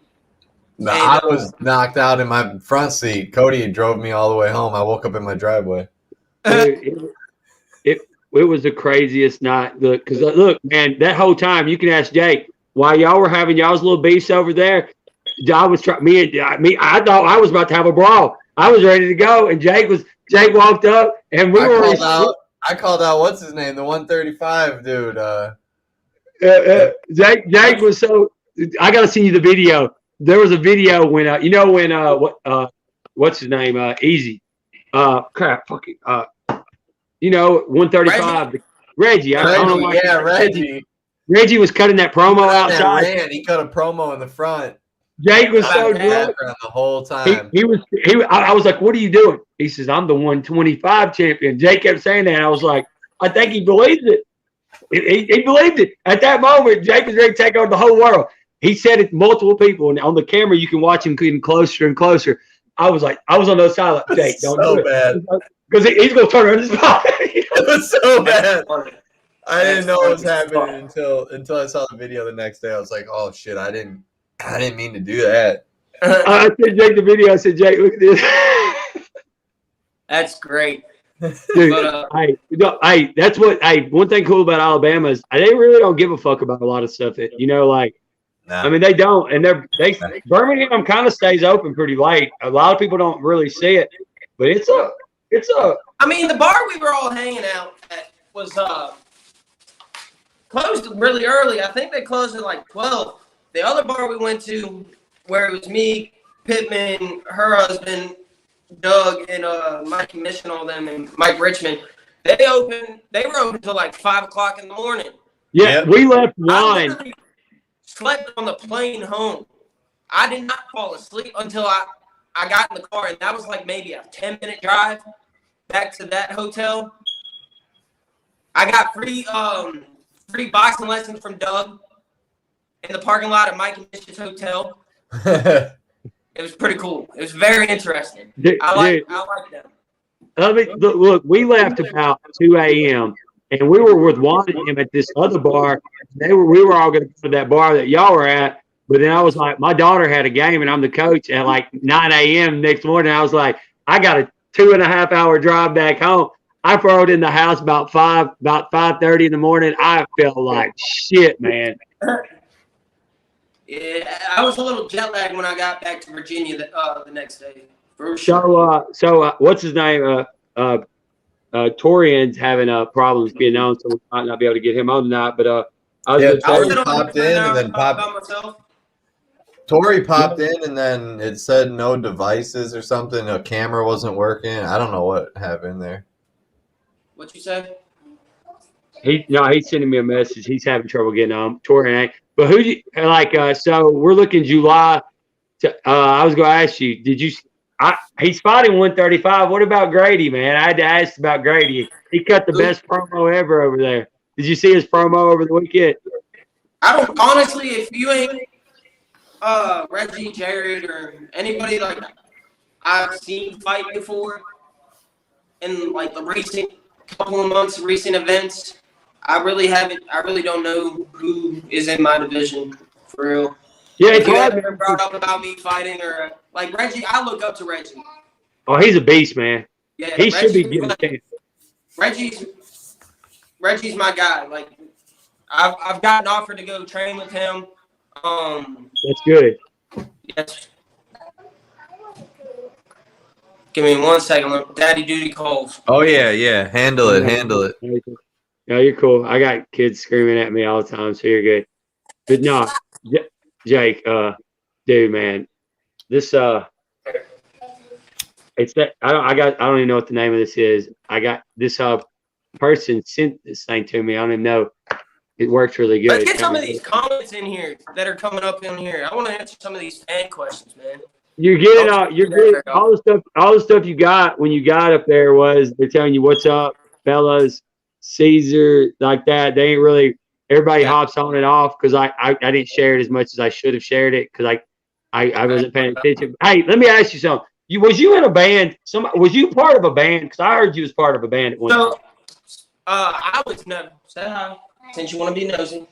No, I was knocked out in my front seat. Cody drove me all the way home. I woke up in my driveway. It was the craziest night. Look, man, that whole time, you can ask Jake, while y'all were having y'all's little beasts over there, I was trying. I thought I was about to have a brawl. I was ready to go, and Jake walked up, and I called out what's his name, the 135 dude. Jake was so. I got to see you the video. There was a video when what's his name? Easy. Crap. Fucking. 135. Reggie. I don't know why. Yeah, Reggie. Reggie was cutting that promo outside. He cut a promo in the front. Jake was so drunk the whole time. I was like, "What are you doing?" He says, "I'm the 125 champion." Jake kept saying that. And I was like, "I think he believed it." He believed it. At that moment, Jake was ready to take over the whole world. He said it to multiple people, and on the camera, you can watch him getting closer and closer. I was on the other side like, Jake, don't do it. Bad. Because he's going to turn around his body. It was so bad. I didn't know what was happening until I saw the video the next day. I was like, "Oh shit, I didn't mean to do that." I sent Jake the video. I said, "Jake, look at this." That's great. Dude, that's what. One thing cool about Alabama is they really don't give a fuck about a lot of stuff. I mean, they don't, and Birmingham kind of stays open pretty late. A lot of people don't really see it, but it's a. I mean, the bar we were all hanging out at was closed really early. I think they closed at like 12. The other bar we went to, where it was me, Pittman, her husband, Doug, and Mike and Mish and all them, and Mike Richmond, they were open till like 5 o'clock in the morning. Yeah, we left 9. I slept on the plane home. I did not fall asleep until I got in the car, and that was like maybe a 10-minute drive back to that hotel. I got free boxing lessons from Doug in the parking lot of Mike and Mish's hotel. It was pretty cool. It was very interesting. I like them. Look, we left about 2 a.m. and we were with Juan and him at this other bar. We were all going to go to that bar that y'all were at. But then I was like, my daughter had a game, and I'm the coach at like 9 a.m. next morning. I was like, I got a 2.5-hour drive back home. I rode in the house about 5:30 in the morning. I felt like shit, man. Yeah, I was a little jet lagged when I got back to Virginia the next day. For sure. So what's his name? Taurean's having problems getting on, so we might not be able to get him on tonight. But I was Yeah, gonna I'll say, sit on popped the in and then by popped. myself. Tori popped in and then it said no devices or something. A camera wasn't working. I don't know what happened there. What you say? he's sending me a message. He's having trouble getting on. Taurean, but who do you like? So we're looking July. I was going to ask you, did you? He's fighting 135. What about Grady, man? I had to ask about Grady. He cut the best promo ever over there. Did you see his promo over the weekend? I don't honestly. If you ain't Reggie, Jared, or anybody like I've seen fight before in like the recent couple of months, recent events, I really haven't. I really don't know who is in my division for real. Yeah, If you ever brought up about me fighting or like Reggie, I look up to Reggie. Oh, he's a beast, man. Yeah, He should be getting a chance. Reggie's my guy. Like I've gotten offered to go train with him. That's good. Yes. Give me 1 second. Daddy duty calls. Oh yeah. Handle it. No, you're cool. I got kids screaming at me all the time, so you're good. But no, Jake, dude, man, this it's that I don't even know what the name of this is. I got this person sent this thing to me. I don't even know. It works really good. Let's get some of these comments in here that are coming up in here. I want to answer some of these fan questions, man. You're getting all the stuff you got when you got up there was they're telling you what's up, fellas, Caesar, like that. They ain't really everybody hops on and off because I didn't share it as much as I should have shared it because I wasn't paying attention. Hey, let me ask you something. Was you in a band? Was you part of a band? Because I heard you was part of a band at one time. I was never. Say hi. Since you want to be nosy.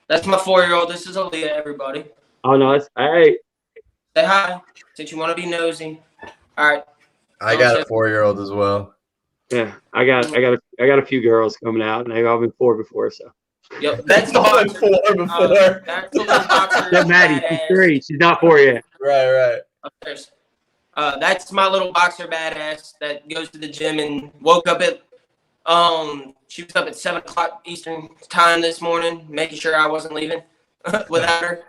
That's my 4-year-old. This is Aaliyah, everybody. Oh no, it's hey. Say hi. Since you want to be nosy. All right. I got a 4-year-old as well. Yeah, I got a few girls coming out, and they've all been 4 before, so. Yep, that's the boxer. 4 before. That's the little boxer. That's Maddie. She's 3. She's not 4 yet. Right. That's my little boxer badass that goes to the gym and woke up at she was up at 7 o'clock Eastern time this morning, making sure I wasn't leaving without her.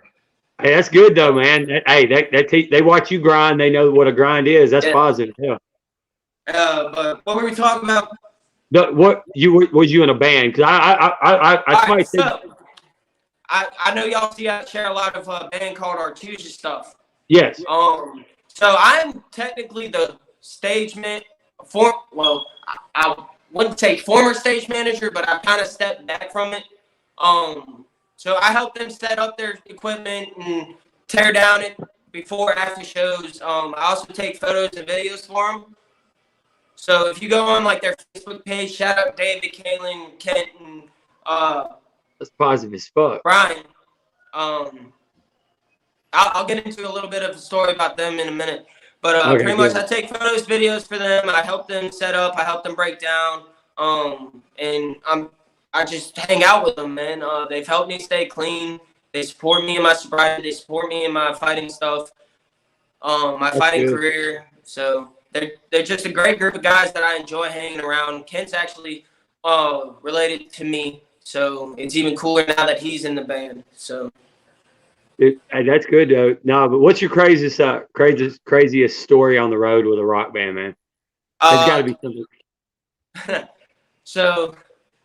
Hey, that's good though, man. They watch you grind. They know what a grind is. That's positive. Yeah. But what were we talking about? Was you in a band? Because I know y'all see I share a lot of a band called Artusia stuff. Yes. So I'm technically the stage man. I wouldn't say former stage manager, but I kind of stepped back from it. So I help them set up their equipment and tear down it before after shows. I also take photos and videos for them. So if you go on like their Facebook page, shout out David, Kaylin, Kent, and that's positive as fuck. Brian. I'll get into a little bit of a story about them in a minute. But pretty much I take photos, videos for them. I help them set up. I help them break down. And I just hang out with them, man. They've helped me stay clean. They support me in my sobriety. They support me in my fighting stuff, my fighting career. So they're just a great group of guys that I enjoy hanging around. Kent's actually related to me, so it's even cooler now that he's in the band. So. Hey, that's good though. No, but what's your craziest story on the road with a rock band, man? There's got to be something. So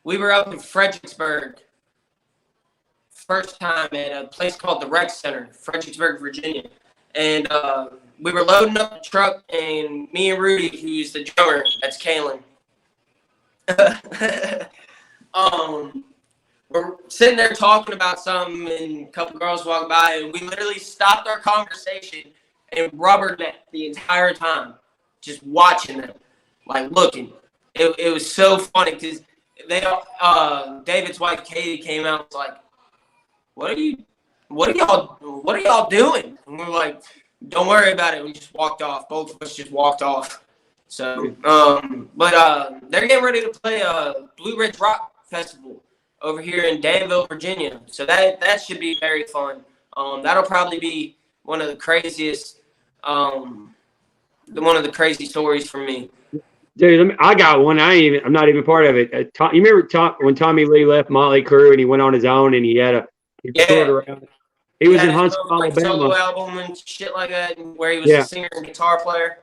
we were up in Fredericksburg first time at a place called the Rec Center, Fredericksburg, Virginia, and we were loading up the truck, and me and Rudy, who's the drummer, that's Kaylin. We're sitting there talking about something, and a couple girls walk by, and we literally stopped our conversation and rubber necked the entire time, just watching them, like looking. It was so funny because David's wife Katie came out and was like, what are y'all doing? And we're like, don't worry about it. We just walked off. Both of us just walked off. So, but they're getting ready to play a Blue Ridge Rock Festival over here in Danville, Virginia. So that should be very fun. That'll probably be one of the craziest, one of the crazy stories for me. Dude, I got one. I'm not even part of it. You remember when Tommy Lee left Motley Crue and he went on his own and he toured around. He was in Huntsville, like Alabama. solo album and shit like that, where he was Yeah. a singer and guitar player.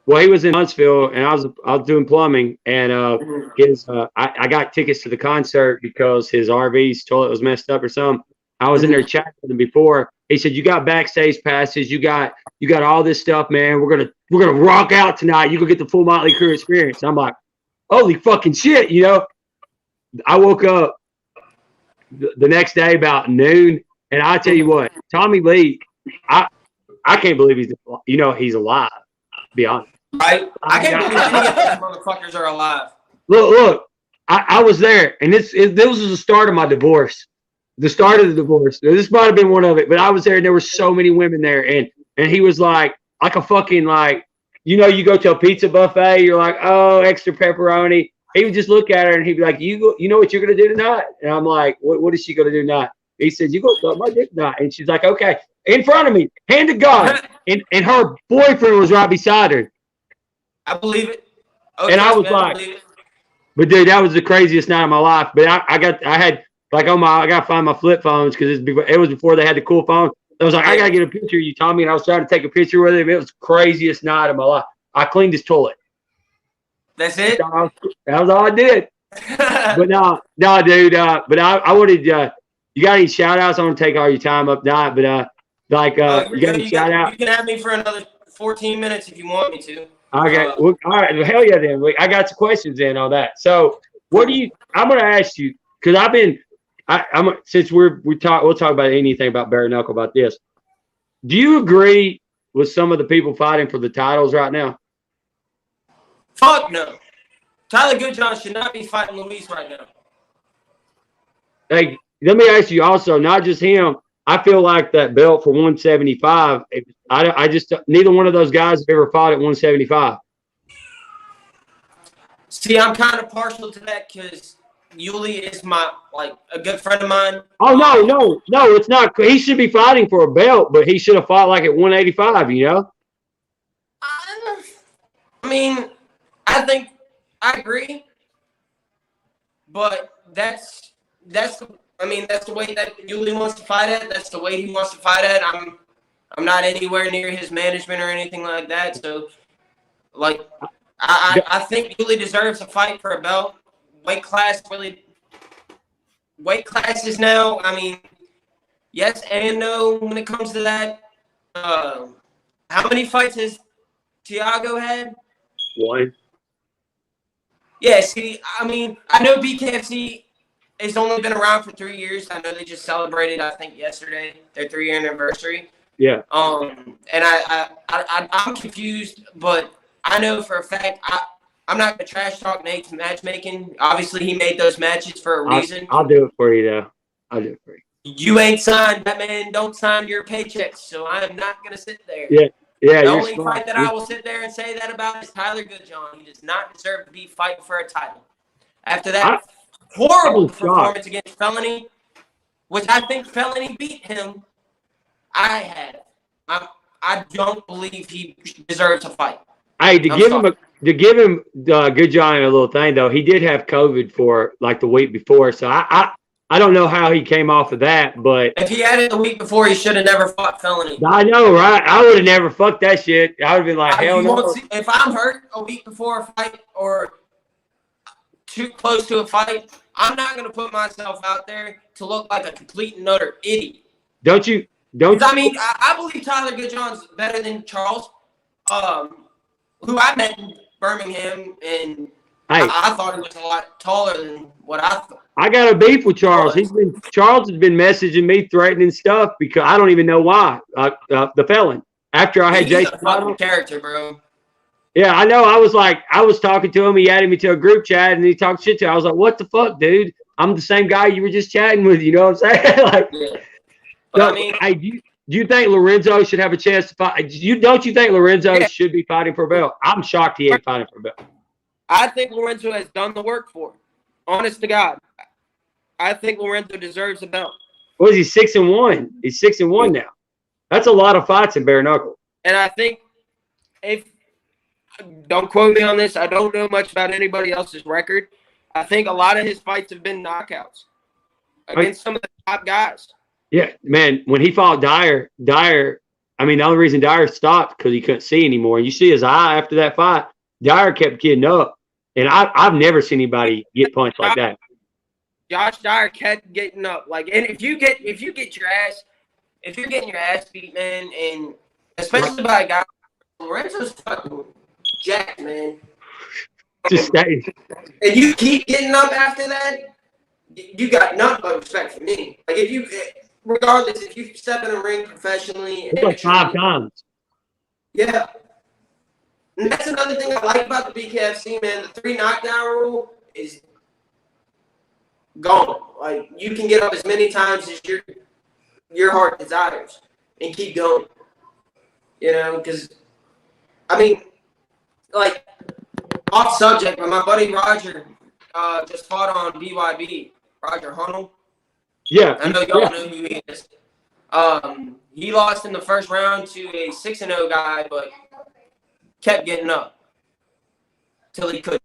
Well, he was in Huntsville, and I was doing plumbing, and I got tickets to the concert because his RV's toilet was messed up or something. I was in there chatting with him before. He said, "You got backstage passes. You got all this stuff, man. We're gonna rock out tonight. You go get the full Motley Crue experience." I'm like, "Holy fucking shit!" You know. I woke up the next day about noon, and I tell you what, Tommy Lee, I can't believe he's alive. To be honest. Right? I can't believe any of these motherfuckers are alive. Look, I was there, and this was the start of my divorce. The start of the divorce. This might have been one of it, but I was there, and there were so many women there, and he was like a fucking you go to a pizza buffet, you're like, oh, extra pepperoni. He would just look at her, and he'd be like, you know what you're gonna do tonight? And I'm like, what is she gonna do tonight? He said, you go suck my dick tonight, and she's like, okay, in front of me, hand to God, and her boyfriend was right beside her. I believe it. Oh, and I was like, but dude, that was the craziest night of my life. But I got to find my flip phones because it was before they had the cool phone. I was like, I got to get a picture of you, Tommy. And I was trying to take a picture with him. It was the craziest night of my life. I cleaned his toilet. That's it? That was all I did. But no, dude. But I wanted, you got any shout outs? I want to take all your time up now. But you got any shout out? You can have me for another 14 minutes if you want me to. Okay. Well, all right. Well, hell yeah, then. I got some questions in on that. So, I'm going to ask you because since we'll talk about anything about Bare-Knuckle about this. Do you agree with some of the people fighting for the titles right now? Fuck no. Tyler Goodjohn should not be fighting Luis right now. Hey, let me ask you also, not just him. I feel like that belt for 175. I just neither one of those guys have ever fought at 175. See, I'm kind of partial to that because Yuli is a good friend of mine. Oh no, it's not. He should be fighting for a belt, but he should have fought like at 185. You know. I mean, I agree, but that's the way that Yuli wants to fight at. That's the way he wants to fight at. I'm not anywhere near his management or anything like that. So, I think Yuli deserves a fight for a belt. Weight classes now. I mean, yes and no when it comes to that. How many fights has Thiago had? One. Yeah. See, I mean, I know BKFC. It's only been around for 3 years. I know they just celebrated, I think, yesterday, their 3-year anniversary. Yeah. And I'm confused, but I know for a fact I'm not gonna trash talk Nate's matchmaking. Obviously, he made those matches for a reason. I'll do it for you, though. I'll do it for you. You ain't signed, Batman. Don't sign your paychecks, so I am not gonna sit there. Yeah. The only fight that I will sit there and say that about is Tyler Goodjohn. He does not deserve to be fighting for a title. After that horrible performance against Felony, which I think Felony beat him. I don't believe he deserves a fight. Hey, to give him Goodjohn a little thing though, he did have COVID for like the week before, so I don't know how he came off of that, but if he had it the week before, he should have never fought Felony. I know, right? I would have never fucked that shit. I would have been like, hell no. If I'm hurt a week before a fight or too close to a fight, I'm not going to put myself out there to look like a complete and utter idiot. Don't you? I mean, I believe Tyler Goodjohn's better than Charles, who I met in Birmingham, and I thought he was a lot taller than what I thought. I got a beef with Charles. Charles has been messaging me, threatening stuff because I don't even know why. The felon. After I had Jason, a fucking character, bro. Yeah, I know. I was talking to him. He added me to a group chat, and he talked shit to me. I was like, "What the fuck, dude? I'm the same guy you were just chatting with." You know what I'm saying? Yeah. But, I mean, hey, do you think Lorenzo should have a chance to fight? Don't you think Lorenzo should be fighting for a belt? I'm shocked he ain't fighting for a belt. I think Lorenzo has done the work for him. Honest to God, I think Lorenzo deserves a belt. What is he, 6-1? He's 6-1 now. That's a lot of fights in bare knuckle. And I think if don't quote me on this. I don't know much about anybody else's record. I think a lot of his fights have been knockouts against some of the top guys. Yeah, man. When he fought Dyer, I mean, the only reason Dyer stopped because he couldn't see anymore. And you see his eye after that fight. Dyer kept getting up, and I've never seen anybody get punched like that. Josh Dyer kept getting up. Like, and if you get if you're getting your ass beat, man, and especially by a guy, Lorenzo's fucking jacked, man. Just stay. And you keep getting up after that, you got nothing but respect for me. Like, if you, regardless, if you step in a ring professionally, It's like 5 times. Yeah. And that's another thing I like about the BKFC, man. The 3 knockdown rule is gone. Like, you can get up as many times as your heart desires and keep going. You know, because, I mean, like, off subject, but my buddy Roger just fought on BYB. Roger Hunnell. Yeah. I know y'all know who he is. He lost in the first round to a 6-0 guy, but kept getting up till he couldn't.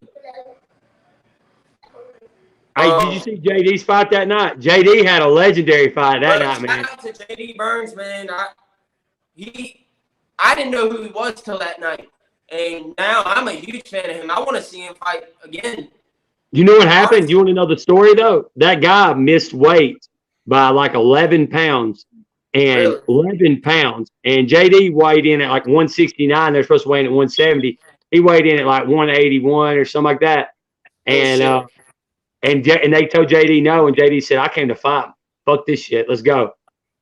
Hey, did you see JD's fight that night? JD had a legendary fight that night, man. Shout out to JD Burns, man. I didn't know who he was till that night. And now I'm a huge fan of him. I want to see him fight again. You know what happened? You want to know the story, though? That guy missed weight by like 11 pounds. And Really? 11 pounds. And JD weighed in at like 169. They're supposed to weigh in at 170. He weighed in at like 181 or something like that. And and they told JD no. And JD said, I came to fight. Fuck this shit. Let's go.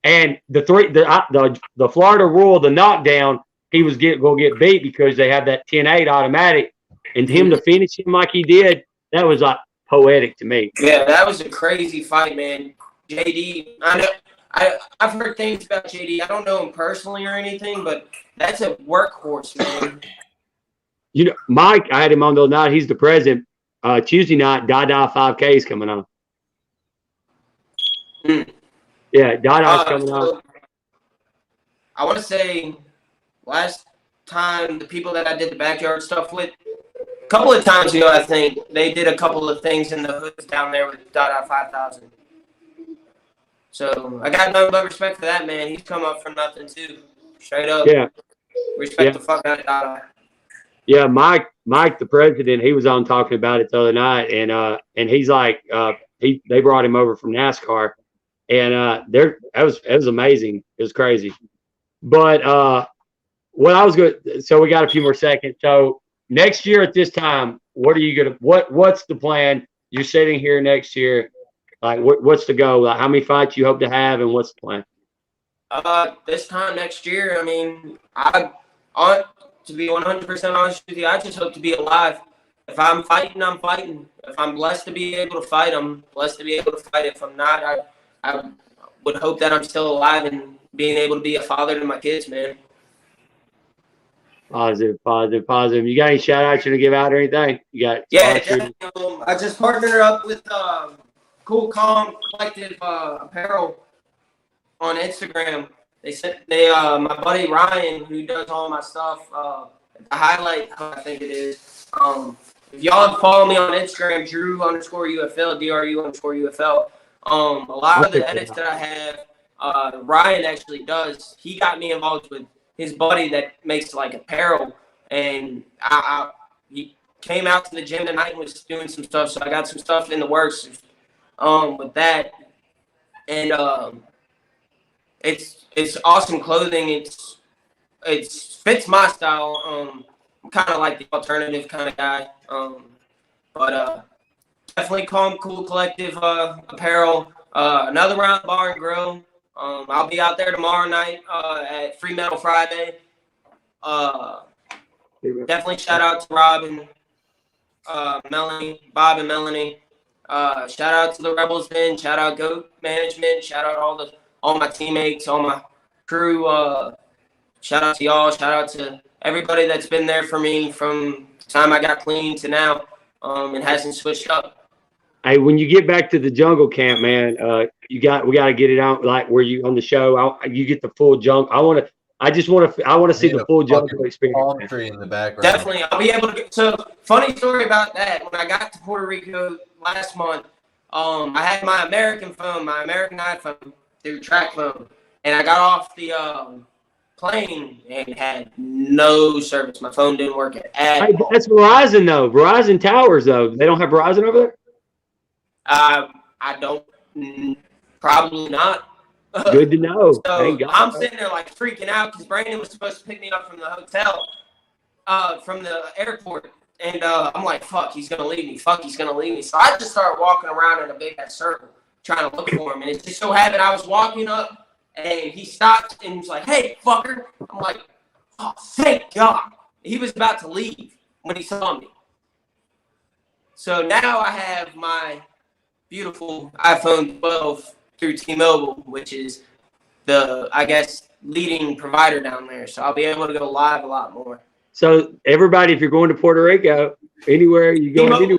And the Florida rule, the knockdown, he was going to get beat because they have that 10-8 automatic. And him to finish him like he did, that was like poetic to me. Yeah, that was a crazy fight, man. JD, I know. I've heard things about JD. I don't know him personally or anything, but that's a workhorse, man. You know, Mike, I had him on the other night. He's the president. Tuesday night, Dada 5K is coming on. Yeah, Dada's coming on. I want to say last time the people that I did the backyard stuff with, a couple of times ago, I think, they did a couple of things in the hoods down there with Dada 5000. So I got nothing but respect for that, man. He's come up from nothing, too. Straight up. Yeah. Respect the fuck out of Dada. Yeah, Mike, the president, he was on talking about it the other night, and he's like, they brought him over from NASCAR, and it was amazing. It was crazy. But what I was good. So we got a few more seconds. So next year at this time, what's the plan? You're sitting here next year. Like, what's the goal? Like, how many fights you hope to have, and what's the plan? This time next year, I mean, to be 100% honest with you, I just hope to be alive. If I'm fighting, I'm fighting. If I'm blessed to be able to fight, I'm blessed to be able to fight. If I'm not, I would hope that I'm still alive and being able to be a father to my kids, man. Positive. You got any shout outs you to give out or anything? You got? Yeah, I just partnered up with Cool Calm Collective Apparel on Instagram. My buddy Ryan, who does all my stuff, the highlight, I think it is. If y'all follow me on Instagram, Drew_UFL, DRU_UFL. A lot of the edits that I have, Ryan actually does. He got me involved with his buddy that makes like apparel, and he came out to the gym tonight and was doing some stuff. So I got some stuff in the works with that, and it's awesome clothing. It fits my style. I'm kind of like the alternative kind of guy. But definitely Calm Cool Collective apparel. Another round bar and grill. I'll be out there tomorrow night at Free Metal Friday. Definitely shout out to Rob and Bob and Melanie. Shout out to the Rebels Den. Shout out Goat Management. Shout out all my teammates, all my crew. Shout out to y'all. Shout out to everybody that's been there for me from the time I got clean to now, and hasn't switched up. Hey, when you get back to the jungle camp, man, we got to get it out like where you on the show. You get the full junk. I want to I just want to. I want to see Need the a full fucking jungle experience. palm Man. tree in the background. Definitely, I'll be able to get. So, funny story about that. When I got to Puerto Rico last month, I had my American phone, my American iPhone through track phone, and I got off the plane and had no service. My phone didn't work at Hey, all. that's Verizon though. Verizon towers though. They don't have Verizon over there. I don't. Probably not. Good to know. So Thank God. I'm sitting there like freaking out because Brandon was supposed to pick me up from the hotel, from the airport, and I'm like, "Fuck, he's gonna leave me. Fuck, he's gonna leave me." So I just started walking around in a big ass circle trying to look for him, and it just so happened I was walking up, and he stopped and was like, "Hey, fucker!" I'm like, "Oh, thank God." He was about to leave when he saw me. So now I have my beautiful iPhone 12 through T-Mobile, which is the, I guess, leading provider down there. So I'll be able to go live a lot more. So everybody, if you're going to Puerto Rico, anywhere you go, anywhere.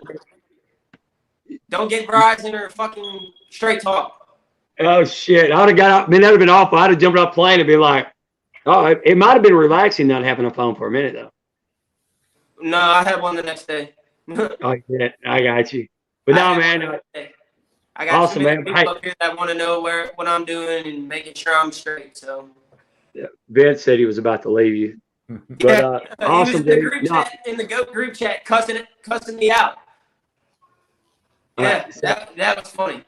Don't get Verizon or fucking Straight Talk. Oh shit! I would have got out. Man, that would have been awful. I'd have jumped off plane and been like, "Oh, it might have been relaxing not having a phone for a minute though." No, I had one the next day. Oh yeah, I got you. But no, man. I got Awesome, too many man. people Hey. up here that want to know what I'm doing and making sure I'm straight. So Vince said he was about to leave you. But he awesome, was in the dude. group No, chat, in the GOAT group chat, cussing me out. Yeah, that was funny.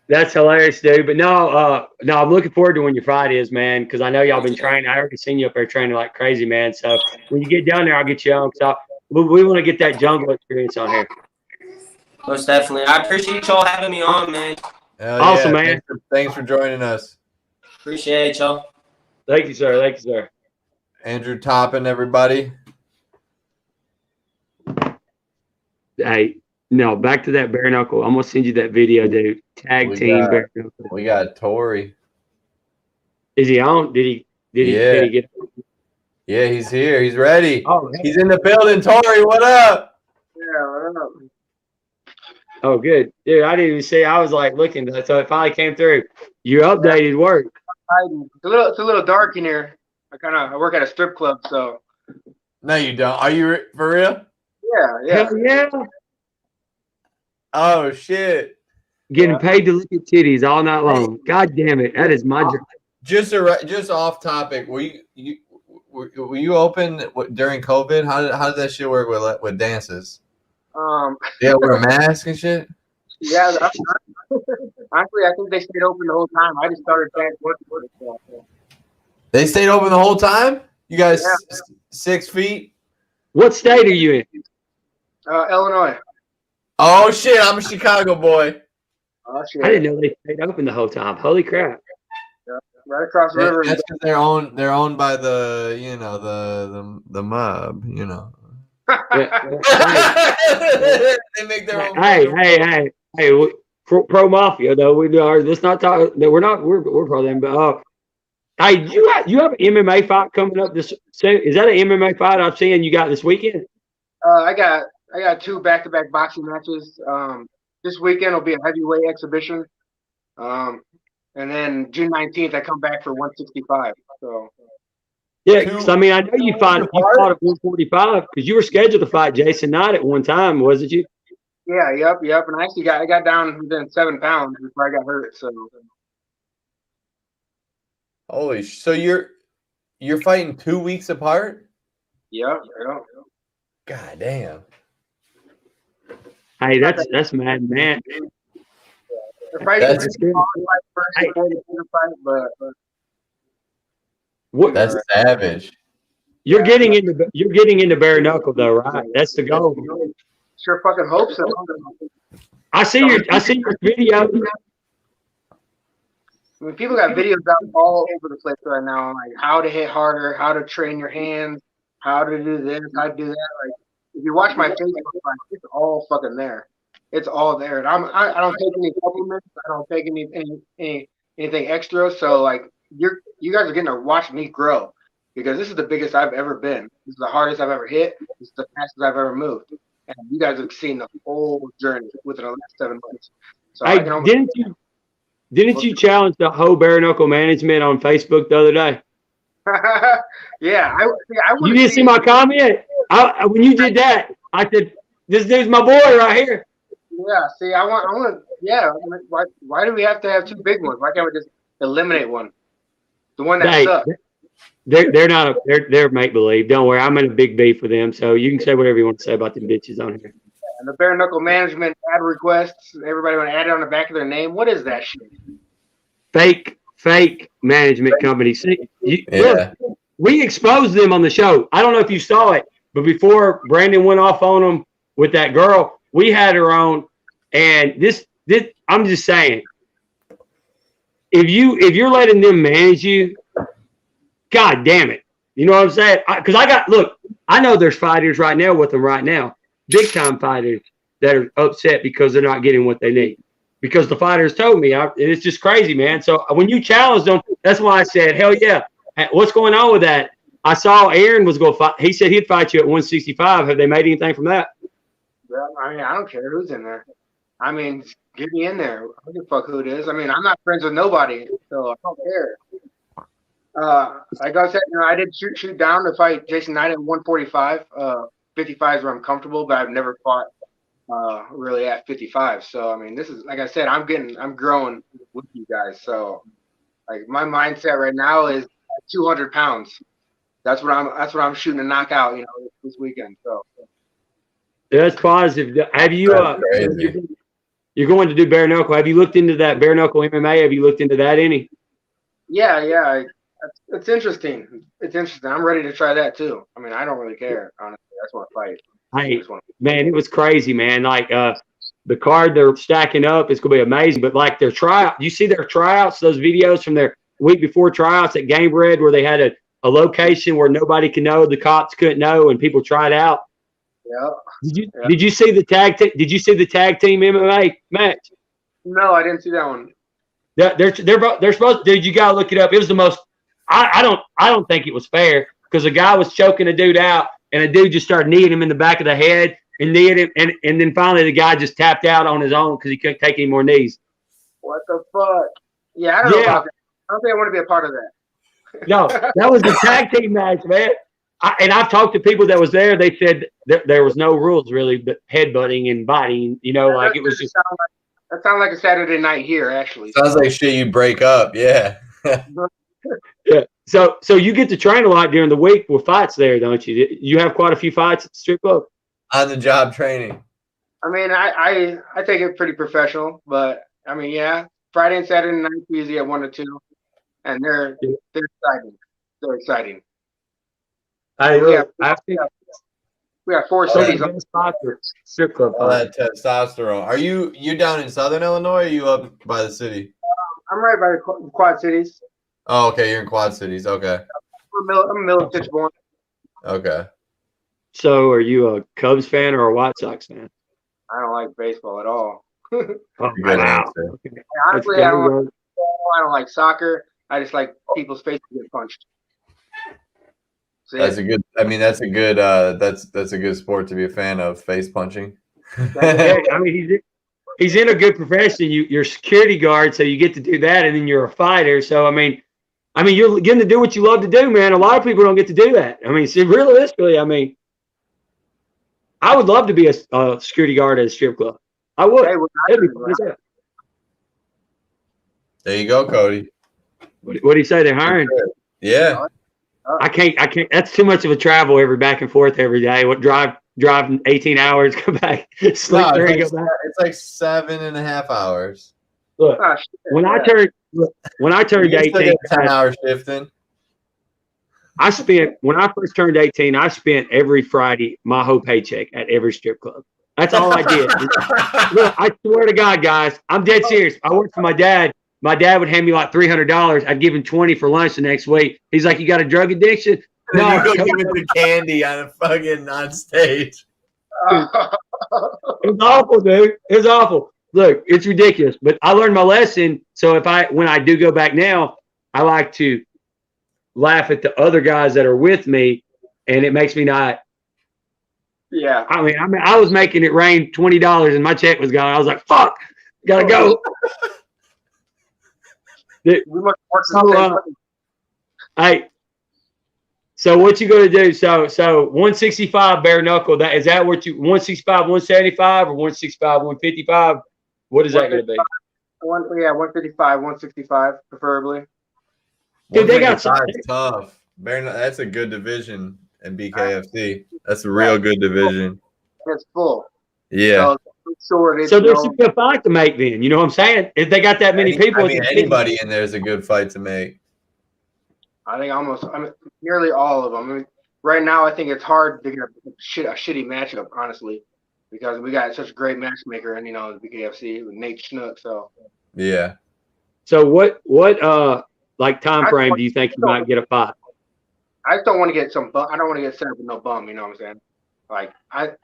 that's hilarious, dude. But no, I'm looking forward to when your fight is, man, because I know y'all been training. I already seen you up there training like crazy, man. So when you get down there, I'll get you on. So we want to get that jungle experience on here. Most definitely. I appreciate y'all having me on, man. Hell Awesome, yeah. man. Thanks for joining us. Appreciate y'all. Thank you, sir. Thank you, sir. Andrew Toppin, everybody. Hey, no, back to that bare knuckle. I'm gonna send you that video, dude. Tag team bare knuckle. We got Tori. Is he on? Did he get? Yeah, he's here. He's ready. Oh, He's in the building. Tori, what up? Yeah, what up? oh, good, dude. I didn't even see. I was like looking, so it finally came through. You updated work. It's a little dark in here. I work at a strip club, so No, you don't. Are you for real? yeah. Hell yeah! Oh shit! Getting paid to look at titties all night long. God damn it, that is my job. Just off topic. Were you open during COVID? How did that shit work with dances? Yeah, wear a mask and shit. Yeah. Honestly, I think they stayed open the whole time. I just started back working for it. So. They stayed open the whole time. You guys 6 feet. What state are you in? Illinois. Oh shit! I'm a Chicago boy. Oh shit. I didn't know they stayed open the whole time. Holy crap! Right across the river. That's because they're owned by the mob. You know. They make their own. Hey! Pro mafia though. We are. Let's not talk. We're pro them. But hey, you have an MMA fight coming up this. Is that an MMA fight I'm seeing you got this weekend? I got 2 back-to-back boxing matches. This weekend will be a heavyweight exhibition. And then June 19th, I come back for 165. So Yeah, because I mean, I know you fought at 145 because you were scheduled to fight Jason Knight at one time, wasn't you? yeah, yep. And I actually got down within 7 pounds before I got hurt. So Holy! So you're fighting 2 weeks apart? yep. God damn! Hey, that's mad, man. The fighting That's is fight, but That's savage. you're getting into bare knuckle though, right? That's the goal. sure fucking hope so. I see your video. I mean, people got videos out all over the place right now, like how to hit harder, how to train your hands, how to do this, how to do that. Like, if you watch my Facebook, like, it's all fucking there. It's all there, and I don't take any supplements. I don't take anything extra. So like, you guys are getting to watch me grow because this is the biggest I've ever been. This is the hardest I've ever hit. This is the fastest I've ever moved, and you guys have seen the whole journey within the last 7 months. So Hey, didn't you challenge the whole bare knuckle management on Facebook the other day? Yeah, I You didn't see my comment? When you did that, I said, "This dude's my boy right here." Yeah, see, I want. Yeah, why do we have to have two big ones? Why can't we just eliminate one? The one that Hey, sucks. they're not they're make believe. Don't worry, I'm in a big beef with them, so you can say whatever you want to say about them bitches on here. And the bare-knuckle management ad requests. Everybody want to add it on the back of their name. What is that shit? Fake management company. See, Yeah. look, we exposed them on the show. I don't know if you saw it, but before Brandon went off on them with that girl, we had her on, and this I'm just saying, if you're letting them manage you, God damn it, you know what I'm saying? Because I know there's fighters right now with them right now, big time fighters that are upset because they're not getting what they need. Because the fighters told me, it's just crazy, man. So when you challenged them, that's why I said, hell yeah. What's going on with that? I saw Aaron was going to fight. He said he'd fight you at 165. Have they made anything from that? Well, I mean, I don't care who's in there. I mean, get me in there. I don't give a fuck who it is. I mean, I'm not friends with nobody, so I don't care. Like I said, I did shoot down to fight Jason Knight at 145. 55 is where I'm comfortable, but I've never fought really at 55. So I mean, this is, like I said, I'm growing with you guys. So like my mindset right now is 200 pounds. That's what I'm shooting to knock out, this weekend. So That's positive. Have you? You're going to do bare knuckle. Have you looked into that bare knuckle MMA? Have you looked into that any? Yeah. It's interesting. It's interesting. I'm ready to try that too. I mean, I don't really care, honestly. I just want to fight. Hey, man, it was crazy, man. Like the card they're stacking up is gonna be amazing. But like their tryout, you see their tryouts, those videos from their week before tryouts at Game Bread where they had a location where nobody could know, the cops couldn't know, and people tried out. Yeah. Did you see the tag? Did you see the tag team MMA match? No, I didn't see that one. They're supposed. Dude, you gotta look it up. It was the most. I don't think it was fair because a guy was choking a dude out and a dude just started kneeing him in the back of the head and kneeing him, and then finally the guy just tapped out on his own because he couldn't take any more knees. What the fuck? Yeah, I don't know about that. I don't think I want to be a part of that. No, that was the tag team match, man. And I've talked to people that was there. They said there was no rules really, but headbutting and biting. Like it was just. That sounds like a Saturday night here, actually. Sounds like shit you break up. Yeah. Yeah. So you get to train a lot during the week with fights there, don't you? You have quite a few fights at the strip club. On the job training. I mean, I take it pretty professional, but I mean, yeah, Friday and Saturday nights usually at 1 to 2, and they're exciting. They're exciting. We got 4 cities on the strip club. All that testosterone. Are you down in Southern Illinois or are you up by the city? I'm right by the Quad Cities. Oh, okay. You're in Quad Cities. Okay. I'm Militich born. Okay. So are you a Cubs fan or a White Sox fan? I don't like baseball at all. Good answer. Okay. Honestly, I don't like soccer. I just like people's faces get punched. That's a good sport to be a fan of, face punching. Yeah, I mean, he's in a good profession. You're a security guard, so you get to do that, and then you're a fighter. So I mean, you're getting to do what you love to do, man. A lot of people don't get to do that. I mean, see, realistically, I would love to be a security guard at a strip club. I would. Hey, there you go, Cody. What do you say? They're hiring? Yeah. I can't. That's too much of a travel back and forth every day. What drive 18 hours, go back, sleep there, and go back. It's like 7.5 hours. Look, when I turned 18, 10-hour shifting. When I first turned 18, I spent every Friday my whole paycheck at every strip club. That's all I did. Look, I swear to God, guys, I'm dead serious. I worked for my dad. My dad would hand me like $300. I'd give him $20 for lunch the next week. He's like, "You got a drug addiction?" No, you go give him the candy on stage. It was awful, dude. It was awful. Look, it's ridiculous. But I learned my lesson. So when I do go back now, I like to laugh at the other guys that are with me, and it makes me not. Yeah. I mean, I was making it rain $20, and my check was gone. I was like, "Fuck, gotta go." We must work the same way. Hey, So what you gonna do? So 165 bare knuckle. Is that what you 165, 175, or 165, 155? What is that gonna be? 155, 165, preferably. Dude, they got some. 155 tough. That's a good division in BKFC. That's a real good division. It's full. Yeah. So there's a good fight to make then. You know what I'm saying? If they got that many people. I mean, anybody in there is a good fight to make. I think nearly all of them. I mean, right now, I think it's hard to get a shitty matchup, honestly, because we got such a great matchmaker and, the BKFC with Nate Schnook. So yeah. So what like time frame do you think you might get a fight? I just don't want to get I don't want to get set up with no bum. You know what I'm saying? Like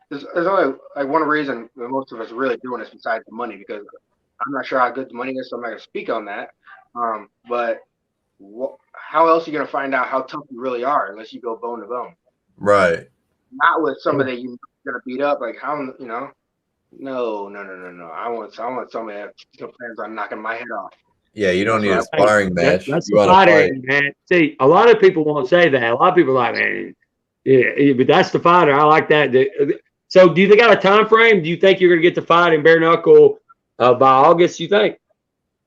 there's only like one reason that most of us are really doing this besides the money, because I'm not sure how good the money is, so I'm not gonna speak on that. But how else are you gonna find out how tough you really are unless you go bone to bone? Right. Not with somebody you're gonna beat up. Like how No. I want somebody that plans on knocking my head off. Yeah, you don't need a sparring match. That's the fighter, man. See, a lot of people won't say that. A lot of people are like, man, yeah, but that's the fighter. I like that. So, do you got a time frame? Do you think you're gonna get the fight in bare knuckle by August? You think?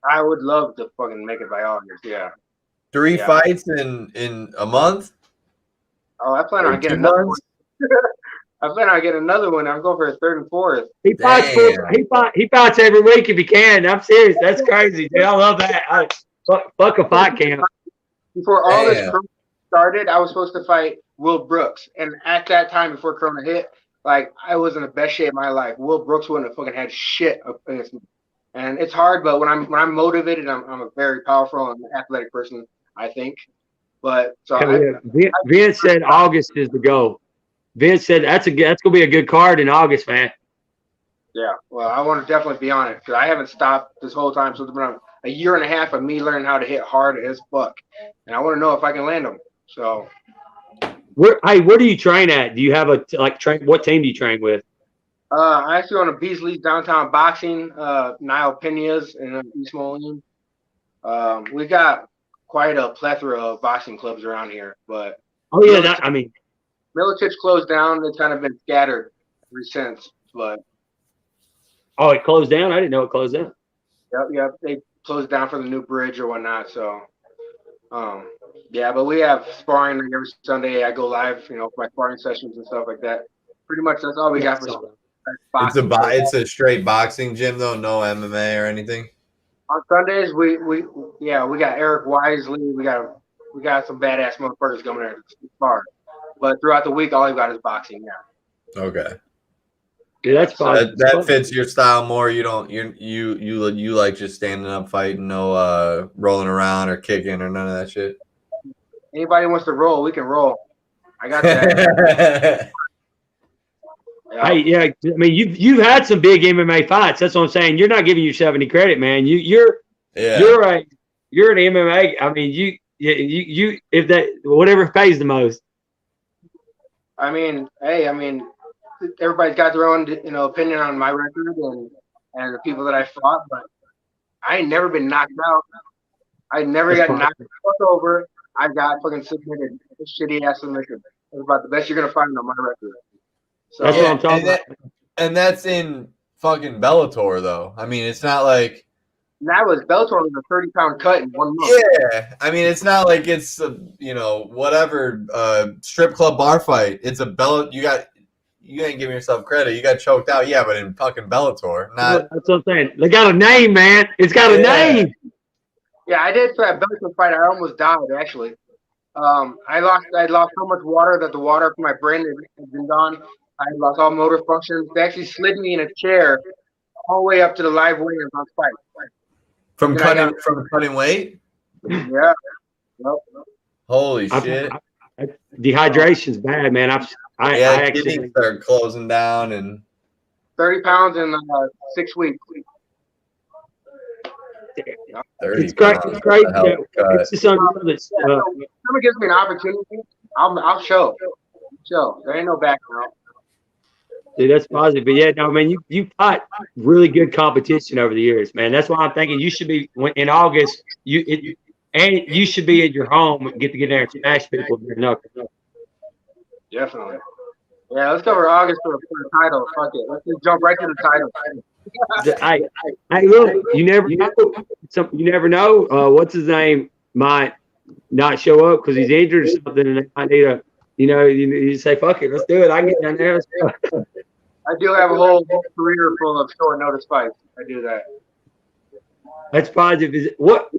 I would love to fucking make it by August. Yeah. 3 fights in a month? Oh, I plan on getting another one. I plan on getting another one. I'm going for a third and fourth. He fights every week if he can. I'm serious. That's crazy, dude. I love that. Fuck a fight camp. Before all this started, I was supposed to fight Will Brooks, and at that time, before Corona hit, like I was in the best shape of my life. Will Brooks wouldn't have fucking had shit against me. And it's hard, but when I'm motivated, I'm a very powerful and athletic person, I think. But so Vince said August is the goal. Vince said that's gonna be a good card in August, man. Yeah, well, I want to definitely be on it because I haven't stopped this whole time. So it's been a year and a half of me learning how to hit hard as fuck, and I want to know if I can land them. So, where do you train at? Do you have what team do you train with? I actually own a Beasley's Downtown Boxing, Niall Pena's in East Moline. We got quite a plethora of boxing clubs around here, but Militich closed down. They've kind of been scattered ever since, but. Oh, it closed down? I didn't know it closed down. Yep. They closed down for the new bridge or whatnot. So, but we have sparring like every Sunday. I go live, for my sparring sessions and stuff like that. Pretty much that's all we got for boxing. It's a straight boxing gym though, no MMA or anything. On Sundays, we got Eric Wisely. We got some badass motherfuckers coming there to spar. But throughout the week, all we got is boxing. Yeah. Okay. Yeah, that's fine. That fits your style more. You don't you like just standing up fighting, no rolling around or kicking or none of that shit. Anybody wants to roll, we can roll. I got that. Hey, yeah, I mean you've had some big MMA fights. That's what I'm saying. You're not giving yourself any credit, man. You're an MMA. I mean you if that whatever pays the most. I mean, everybody's got their own, opinion on my record and the people that I fought, but I ain't never been knocked out. I never got knocked over. I got fucking submitted shitty ass submission. It's about the best you're gonna find on my record. So that's what I'm talking about. And that's in fucking Bellator, though. I mean, it's not like that was Bellator was a 30-pound cut in 1 month. Yeah, I mean, it's not like it's whatever strip club bar fight. It's a You ain't giving yourself credit. You got choked out, but in fucking Bellator, not. That's what I'm saying. They got a name, man. It's got a name. Yeah, I did for that Bellator fight. I almost died actually. I lost so much water that the water from my brain had been gone. I lost all motor functions. They actually slid me in a chair all the way up to the live weigh-ins on fight. From cutting weight? Yeah. Nope. Holy shit. Dehydration's bad, man. I actually start closing down and 30 pounds in 6 weeks. It's great. It's great. It's just unreal. If someone gives me an opportunity, I'll show. There ain't no back now. Dude, that's positive. But yeah, no, man, you fought really good competition over the years, man. That's why I'm thinking you should be in August. And you should be at your home and get to get there and smash people with your knuckles. Definitely. Yeah, let's cover August for the title. Fuck it. Let's just jump right to the title. Hey, look, you never know. You never know. What's his name might not show up because he's injured or something, and I need a, you say, fuck it, let's do it. I can get down there. I do have a whole career full of short notice fights. I do that. That's positive. Is it, what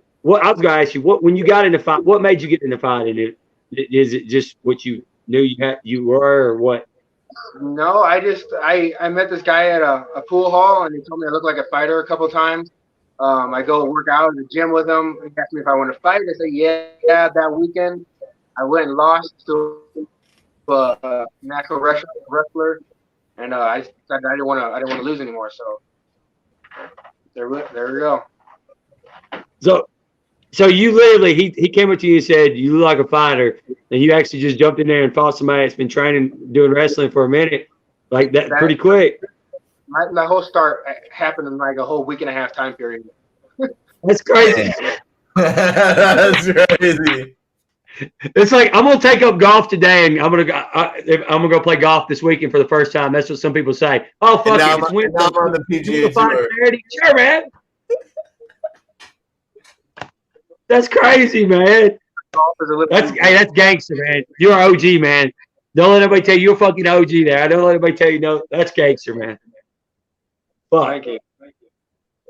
I was gonna ask you, when you got in the fight, what made you get in the fight? And is it just what you knew you were, or what? No, I met this guy at a pool hall, and he told me I look like a fighter a couple times. I go work out in the gym with him. He asked me if I want to fight. I said, yeah. That weekend, I went and lost to a natural wrestler, and I decided I didn't want to lose anymore. So there we go. So you literally, he came up to you and said, you look like a fighter, and you actually just jumped in there and fought somebody that's been training, doing wrestling for a minute, like that pretty quick. My whole start happened in like a whole week and a half time period. That's crazy. That's crazy. It's like, I'm gonna take up golf today, and I'm gonna go play golf this weekend for the first time. That's what some people say. Oh fuck it, I'm on the PGA Tour. Sure, man. That's crazy, man. That's gangster, man. You're an OG, man. Don't let anybody tell you you're a fucking OG there. Don't let anybody tell you no. That's gangster, man. Fuck. Thank you.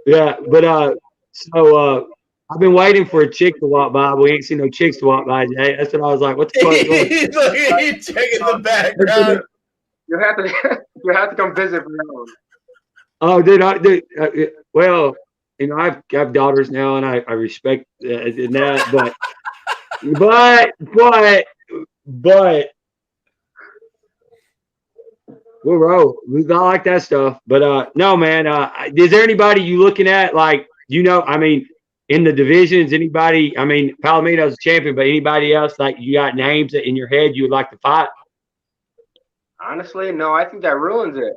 Yeah, but so I've been waiting for a chick to walk by. We ain't seen no chicks to walk by today. That's what I was like. What the fuck? He's checking the background. You have to come visit for that one. Oh, dude, well, I have daughters now, and I respect that, but we don't like that stuff. But no, man. Is there anybody you looking at, like, I mean, in the divisions, anybody? I mean, Palomino's a champion, but anybody else, like, you got names in your head you would like to fight? Honestly, no. I think that ruins it.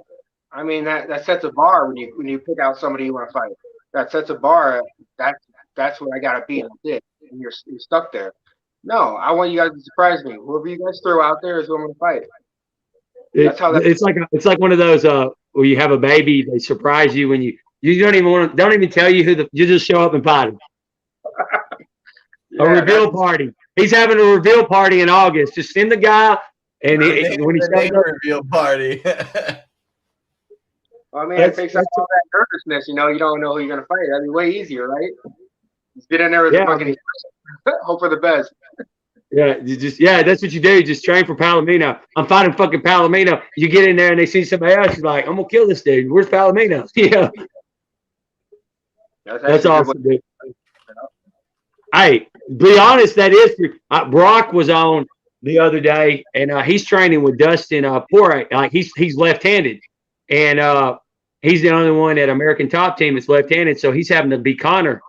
I mean, that sets a bar when you pick out somebody you want to fight. That sets a bar. That's what I gotta be. That's it. And you're stuck there. No, I want you guys to surprise me. Whoever you guys throw out there is who I'm gonna fight. It's like one of those where you have a baby, they surprise you when you don't even tell you you just show up and fight them. Yeah, a reveal party. He's having a reveal party in August. Just send the guy, and when he shows up, reveal party. I mean, it takes up all that nervousness. You don't know who you're gonna fight. That'd be way easier, right? Just get in there with the fucking hope for the best. Yeah, that's what you do. Just train for Palomino. I'm fighting fucking Palomino. You get in there and they see somebody else. You're like, I'm gonna kill this dude. Where's Palomino? Yeah, that's awesome, dude. Hey, be honest. That is Brock was on the other day, and he's training with Dustin Poirier. Like he's left-handed, and he's the only one at American Top Team that's left-handed. So he's having to be Connor,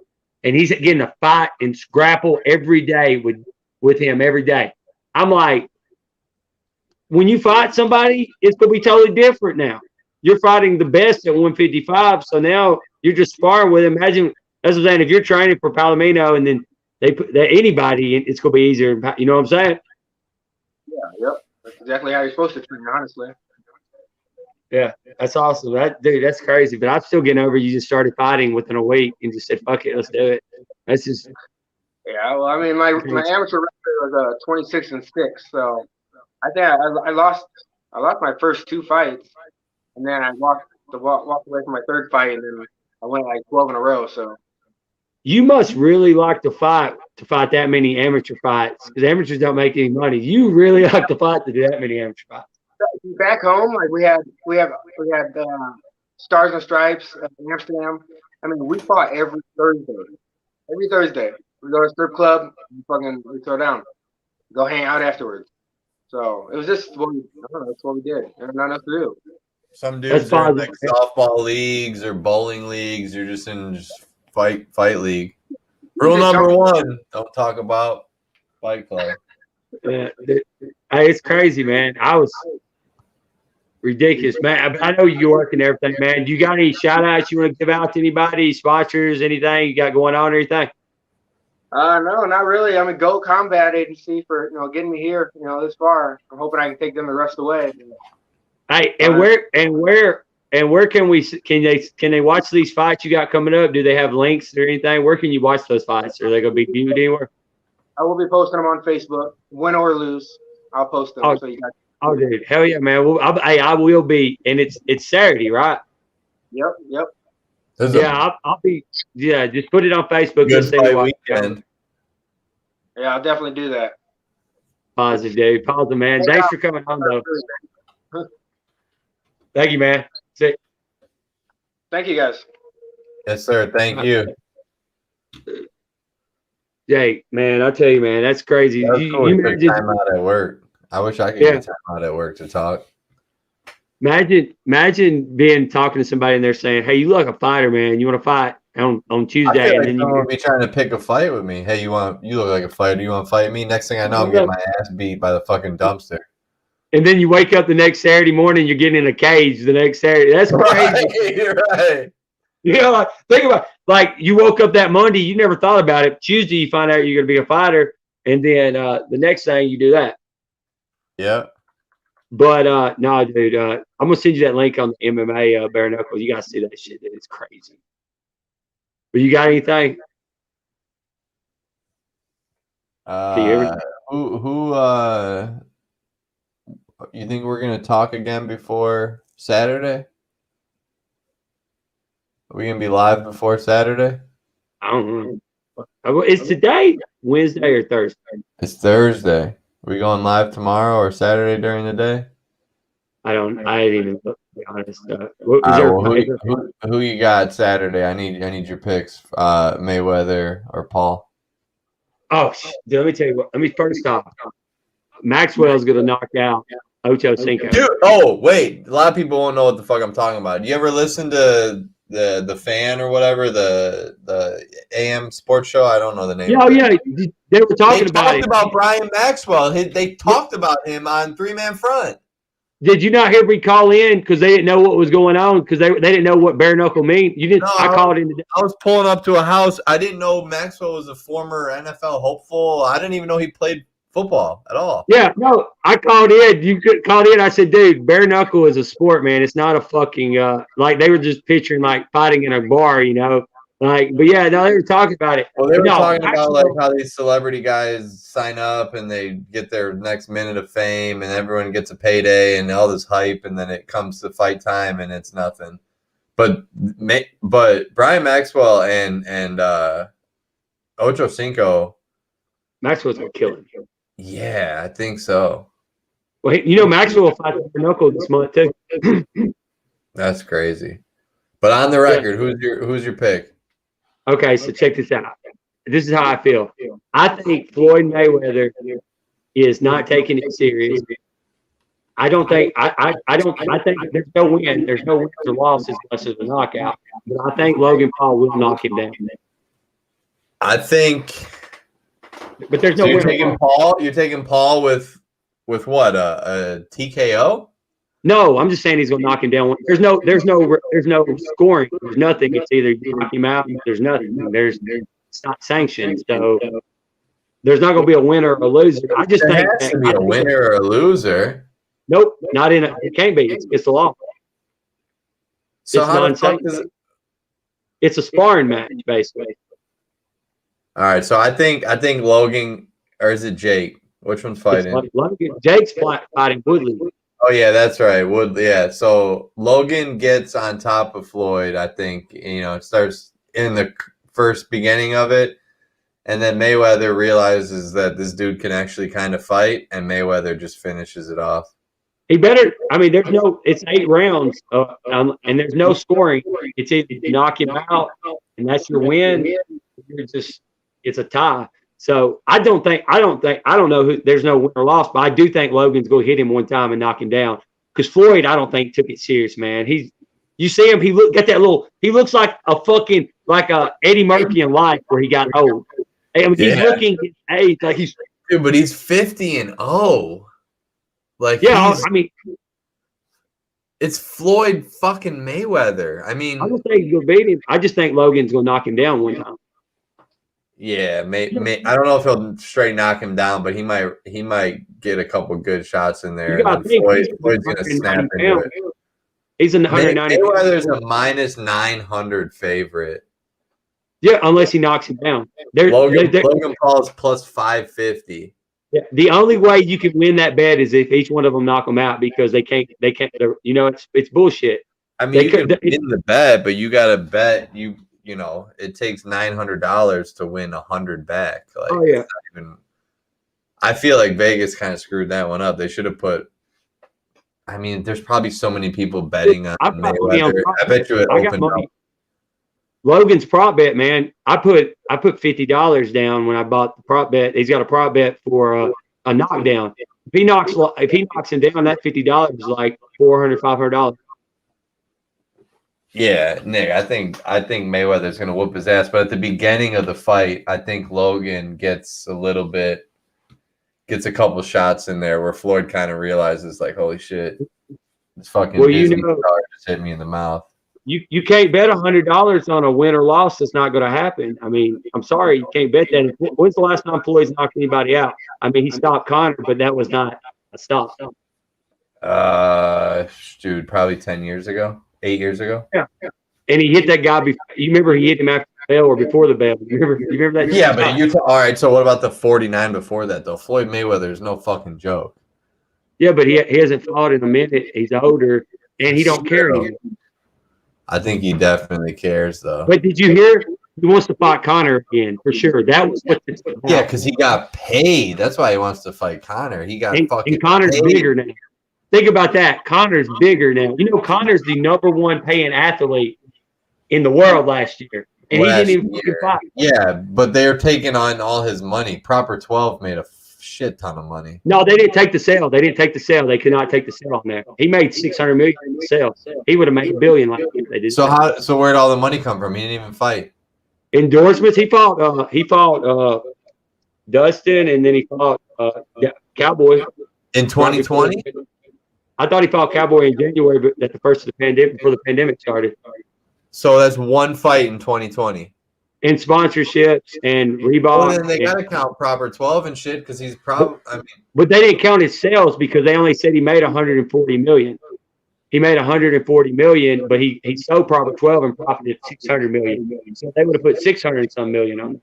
and he's getting a fight and grapple every day with him every day. I'm like, when you fight somebody, it's gonna be totally different now. You're fighting the best at 155, so now you're just sparring with him. Imagine, that's what I'm saying. If you're training for Palomino and then they put anybody, it's gonna be easier. You know what I'm saying? Yeah, yep. That's exactly how you're supposed to train, honestly. Yeah, that's awesome. Dude, that's crazy. But I'm still getting over you just started fighting within a week and just said, fuck it, let's do it. That's just. Yeah, well, I mean, my amateur record was 26-6, so I think I lost my first two fights, and then I walked away from my third fight, and then I went like 12 in a row. So you must really like to fight that many amateur fights, because amateurs don't make any money. You really like to fight to do that many amateur fights. Back home, like we had Stars and Stripes in Amsterdam. I mean, we fought every Thursday. Every Thursday, we go to a strip club, we throw down, go hang out afterwards. So it was just that's what we did. There's nothing else to do. Some dudes are in like softball leagues or bowling leagues. You're just in fight league. Rule number one: don't talk about Fight Club. Yeah, it's crazy, man. I was ridiculous, man. I know you work and everything, man. Do you got any shout outs you want to give out to anybody, sponsors, anything you got going on or anything? No, not really. I'm a Go Combat Agency for getting me here, this far. I'm hoping I can take them the rest of the way. Hey, and where can they watch these fights you got coming up? Do they have links or anything? Where can you watch those fights? Are they gonna be viewed anywhere? I will be posting them on Facebook, win or lose. I'll post them so you guys. Oh, dude, hell yeah, man! Well, I will be, and it's Saturday, right? Yep. Yeah, I'll be. Yeah, just put it on Facebook. Good Just say fight what. weekend. Yeah, I'll definitely do that. Positive, dude. Positive, man. Thanks for coming on, though. Thank you, man. See. Thank you, guys. Yes, sir. Thank you. Jake, man, I tell you, man, that's crazy. That's You cool. We took imagine, time out at work. I wish I could get time out at work to talk. imagine talking to somebody and they're saying, "Hey, you look like a fighter, man. You want to fight on I Tuesday?" feel And like then someone would be trying to pick a fight with me. Hey, you look like a fighter. You want to fight me? Next thing I know, I'm getting my ass beat by the fucking dumpster. and then you wake up the next Saturday morning, you're getting in a cage the next Saturday. That's crazy. Right. You know, like, think about like you woke up that Monday, you never thought about it. Tuesday, you find out you're going to be a fighter, and then the next thing you do that. Yeah. But no, dude, I'm gonna send you that link on the MMA Bare-Knuckle. You gotta see that shit, dude. It's crazy. But you got anything? Can you hear me? Who you think we're gonna talk again before Saturday? Are we gonna be live before Saturday? I don't know. Is today Wednesday or Thursday? It's Thursday. Are we going live tomorrow or Saturday during the day? I didn't even look, to be honest. Who you got Saturday? I need your picks. Mayweather or Paul? Oh, dude, let me tell you what. Let me first off, Maxwell's gonna knock out Ocho Cinco. Dude, oh wait, a lot of people won't know what the fuck I'm talking about. You ever listen to the Fan or whatever, the AM sports show? I don't know the name. Yeah, yeah, they were talking about it. About Brian Maxwell. They talked about him on Three Man Front. Did you not hear me call in because they didn't know what was going on because they didn't know what bare knuckle mean? You didn't. No, I called in today. I was pulling up to a house. I didn't know Maxwell was a former NFL hopeful. I didn't even know he played football at all. Yeah, no, I called in. You could call in. I said, dude, bare knuckle is a sport, man. It's not a fucking like they were just picturing like fighting in a bar, you know. Like, but yeah, no, they were talking about it. Well, they were talking about like how these celebrity guys sign up and they get their next minute of fame and everyone gets a payday and all this hype, and then it comes to fight time and it's nothing. But Brian Maxwell and Ocho Cinco, Maxwell's gonna kill him. Yeah, I think so. Well, you know, Maxwell will fight bare knuckle this month too. That's crazy. But on the record, who's your pick? Okay, so check this out. This is how I feel. I think Floyd Mayweather is not taking it serious. I think there's no win. There's no wins or losses unless it's a knockout. But I think Logan Paul will knock him down. I think. But there's no win. You're taking Paul with what? A TKO? No, I'm just saying he's going to knock him down. There's no scoring. There's nothing. It's either you knock him out. There's nothing. It's not sanctioned. So there's not going to be a winner or a loser. I just think there has to be a winner or a loser. Nope, not in it. It can't be. It's the law. So how the fuck is it? It's a sparring match, basically. All right. So I think Logan, or is it Jake? Which one's fighting? Jake's fighting Woodley. Oh yeah, that's right. Yeah. So Logan gets on top of Floyd. I think it starts in the first beginning of it, and then Mayweather realizes that this dude can actually kind of fight, and Mayweather just finishes it off. He better. I mean, it's 8 rounds, and there's no scoring. It's either you knock him out, and that's your win. It's a tie. So I don't know who. There's no win or loss, but I do think Logan's going to hit him one time and knock him down. Because Floyd, I don't think took it serious, man. You see him. He looks like a fucking Eddie Murphy in life where he got old. I mean, he's looking his age like he's. Dude, but he's 50-0. Like I mean, it's Floyd fucking Mayweather. I mean, I don't think he's going to beat him. I just think Logan's going to knock him down one time. Yeah, I don't know if he'll straight knock him down, but he might get a couple good shots in there, You and got then to think Floyd's gonna snap into it. He's in the 190. Mayweather's a minus 900 favorite. Yeah, unless he knocks him down. Logan Paul's plus 550. Yeah, the only way you can win that bet is if each one of them knock them out because they can't. You know, it's bullshit. I mean, you can win the bet, but you got to bet you know it takes $900 to win 100 back. Like, oh yeah. I feel like Vegas kind of screwed that one up. They should have put. I mean, there's probably so many people betting on Mayweather. I bet you it opened up. Logan's prop bet, man. I put $50 down when I bought the prop bet. He's got a prop bet for a knockdown. If he knocks him down, that $50 is like $400, $500. Yeah, Nick, I think Mayweather's gonna whoop his ass, but at the beginning of the fight, I think Logan gets a couple shots in there where Floyd kind of realizes, like, holy shit, this fucking Disney star just hit me in the mouth. You can't bet $100 on a win or loss. That's not going to happen. I mean, I'm sorry, you can't bet that. When's the last time Floyd's knocked anybody out? I mean, he stopped Conor, but that was not a stop. Dude, probably 10 years ago, 8 years ago. Yeah. And he hit that guy before. You remember he hit him after the bell or before the bell? You remember that? Yeah, but all right. So what about the 49 before that though? Floyd Mayweather is no fucking joke. Yeah, but he hasn't fought in a minute. He's older, and he don't care anymore. I think he definitely cares, though. But did you hear? He wants to fight Conor again, for sure. That was what this was about. Yeah, because he got paid. That's why he wants to fight Conor. He got fucking and Conor's paid. bigger now. Think about that. Conor's bigger now. You know, Conor's the #1 paying athlete in the world last year. And he didn't even fucking fight. Yeah, but they're taking on all his money. Proper 12 made a shit ton of money. No, they didn't take the sale. They could not take the sale on that. He made $600 million in the sale. He would have made $1 billion like they did. So where'd all the money come from? He didn't even fight. Endorsements. He fought Dustin, and then he fought Cowboy In 2020? I thought he fought Cowboy in January, but at the first of the pandemic, before the pandemic started. So that's one fight in 2020. And sponsorships and Reebok. Well, then they got to count Proper 12 and shit because he's But they didn't count his sales because they only said he made $140 million. He made $140 million, but he sold Proper 12 and profited $600 million. So they would have put $600 and some million on it.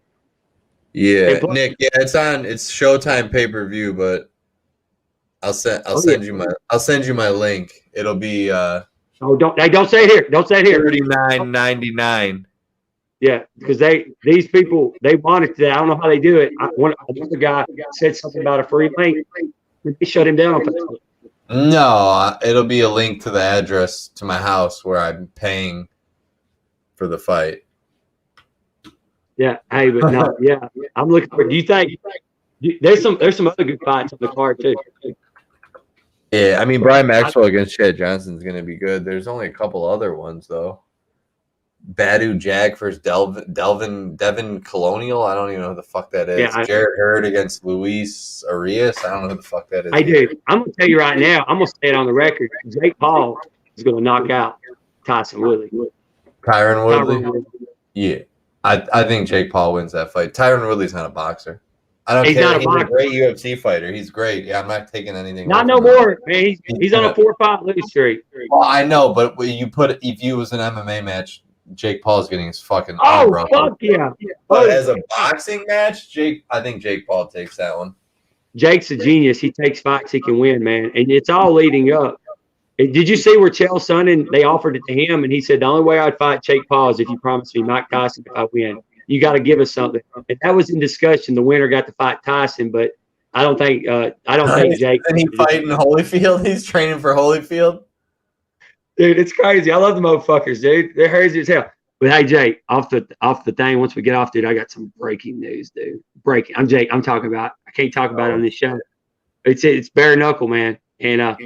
Yeah, Nick. Yeah, it's Showtime pay-per-view, but I'll send you my link. It'll be don't say it here. Don't say it here. $39.99. Yeah, because these people wanted to. I don't know how they do it. Another guy said something about a free link. They shut him down on Facebook. No, it'll be a link to the address to my house where I'm paying for the fight. Yeah, hey, but no, yeah, I'm looking for. Do you think there's some other good fights on the card too? Yeah, I mean Brian Maxwell against Chad Johnson is going to be good. There's only a couple other ones though. Badu Jack versus Devin Colonial. I don't even know who the fuck that is. Yeah, Jarrett Hurd against Luis Arias. I don't know who the fuck that is. Hey, dude, I'm going to tell you right now. I'm going to say it on the record. Jake Paul is going to knock out Tyron Woodley. Tyron Woodley? Yeah. I think Jake Paul wins that fight. Tyron Woodley's not a boxer. I don't care. He's a great UFC fighter. He's great. Yeah, I'm not taking anything. Not no more, man. He's on a 4-5 lose streak. Well, I know, but if you was an MMA match, Jake Paul's getting his fucking arm broken. Fuck yeah. But as a boxing match, I think Jake Paul takes that one. Jake's a genius. He takes fights he can win, man. And it's all leading up. Did you see where Chael Sonnen, they offered it to him, and he said, the only way I'd fight Jake Paul is if you promise me Mike Tyson if I win. You got to give us something. And that was in discussion. The winner got to fight Tyson, but I don't think Jake. And he fighting Holyfield? He's training for Holyfield? Dude, it's crazy. I love the motherfuckers, dude. They're crazy as hell. But hey, Jake, off the thing. Once we get off, dude, I got some breaking news, dude. Breaking. I'm Jake. I'm talking about. I can't talk about it on this show. It's bare-knuckle, man, and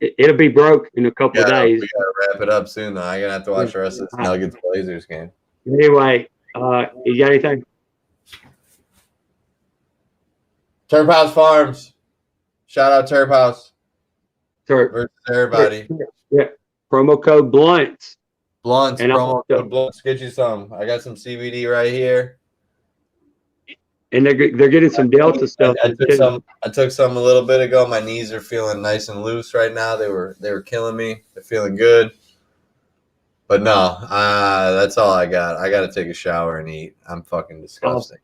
it'll be broke in a couple of days. We gotta wrap it up soon, though. I'm gonna have to watch the rest of this Nuggets Blazers game. Anyway, you got anything? Turp House Farms. Shout out Turp House. Versus everybody. Yeah. Promo code Blunts. Blunts. Promo code Blunts. Get you some. I got some CBD right here. And they're getting some Delta stuff. I took some a little bit ago. My knees are feeling nice and loose right now. They were killing me. They're feeling good. But no, that's all I got. I got to take a shower and eat. I'm fucking disgusting.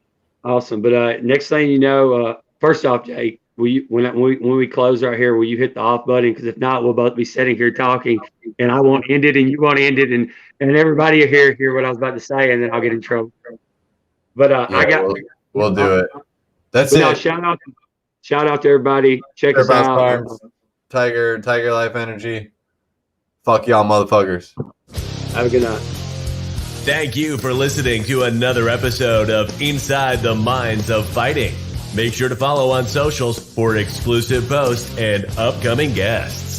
Awesome. But next thing you know, first off, Jake, when we close right here, will you hit the off button? Because if not, we'll both be sitting here talking, and I won't end it, and you won't end it, and everybody will hear what I was about to say, and then I'll get in trouble. But we'll do it. That's it. Shout out to everybody. Check us out. Farms, Tiger Life Energy. Fuck y'all, motherfuckers. Have a good night. Thank you for listening to another episode of Inside the Minds of Fighting. Make sure to follow on socials for exclusive posts and upcoming guests.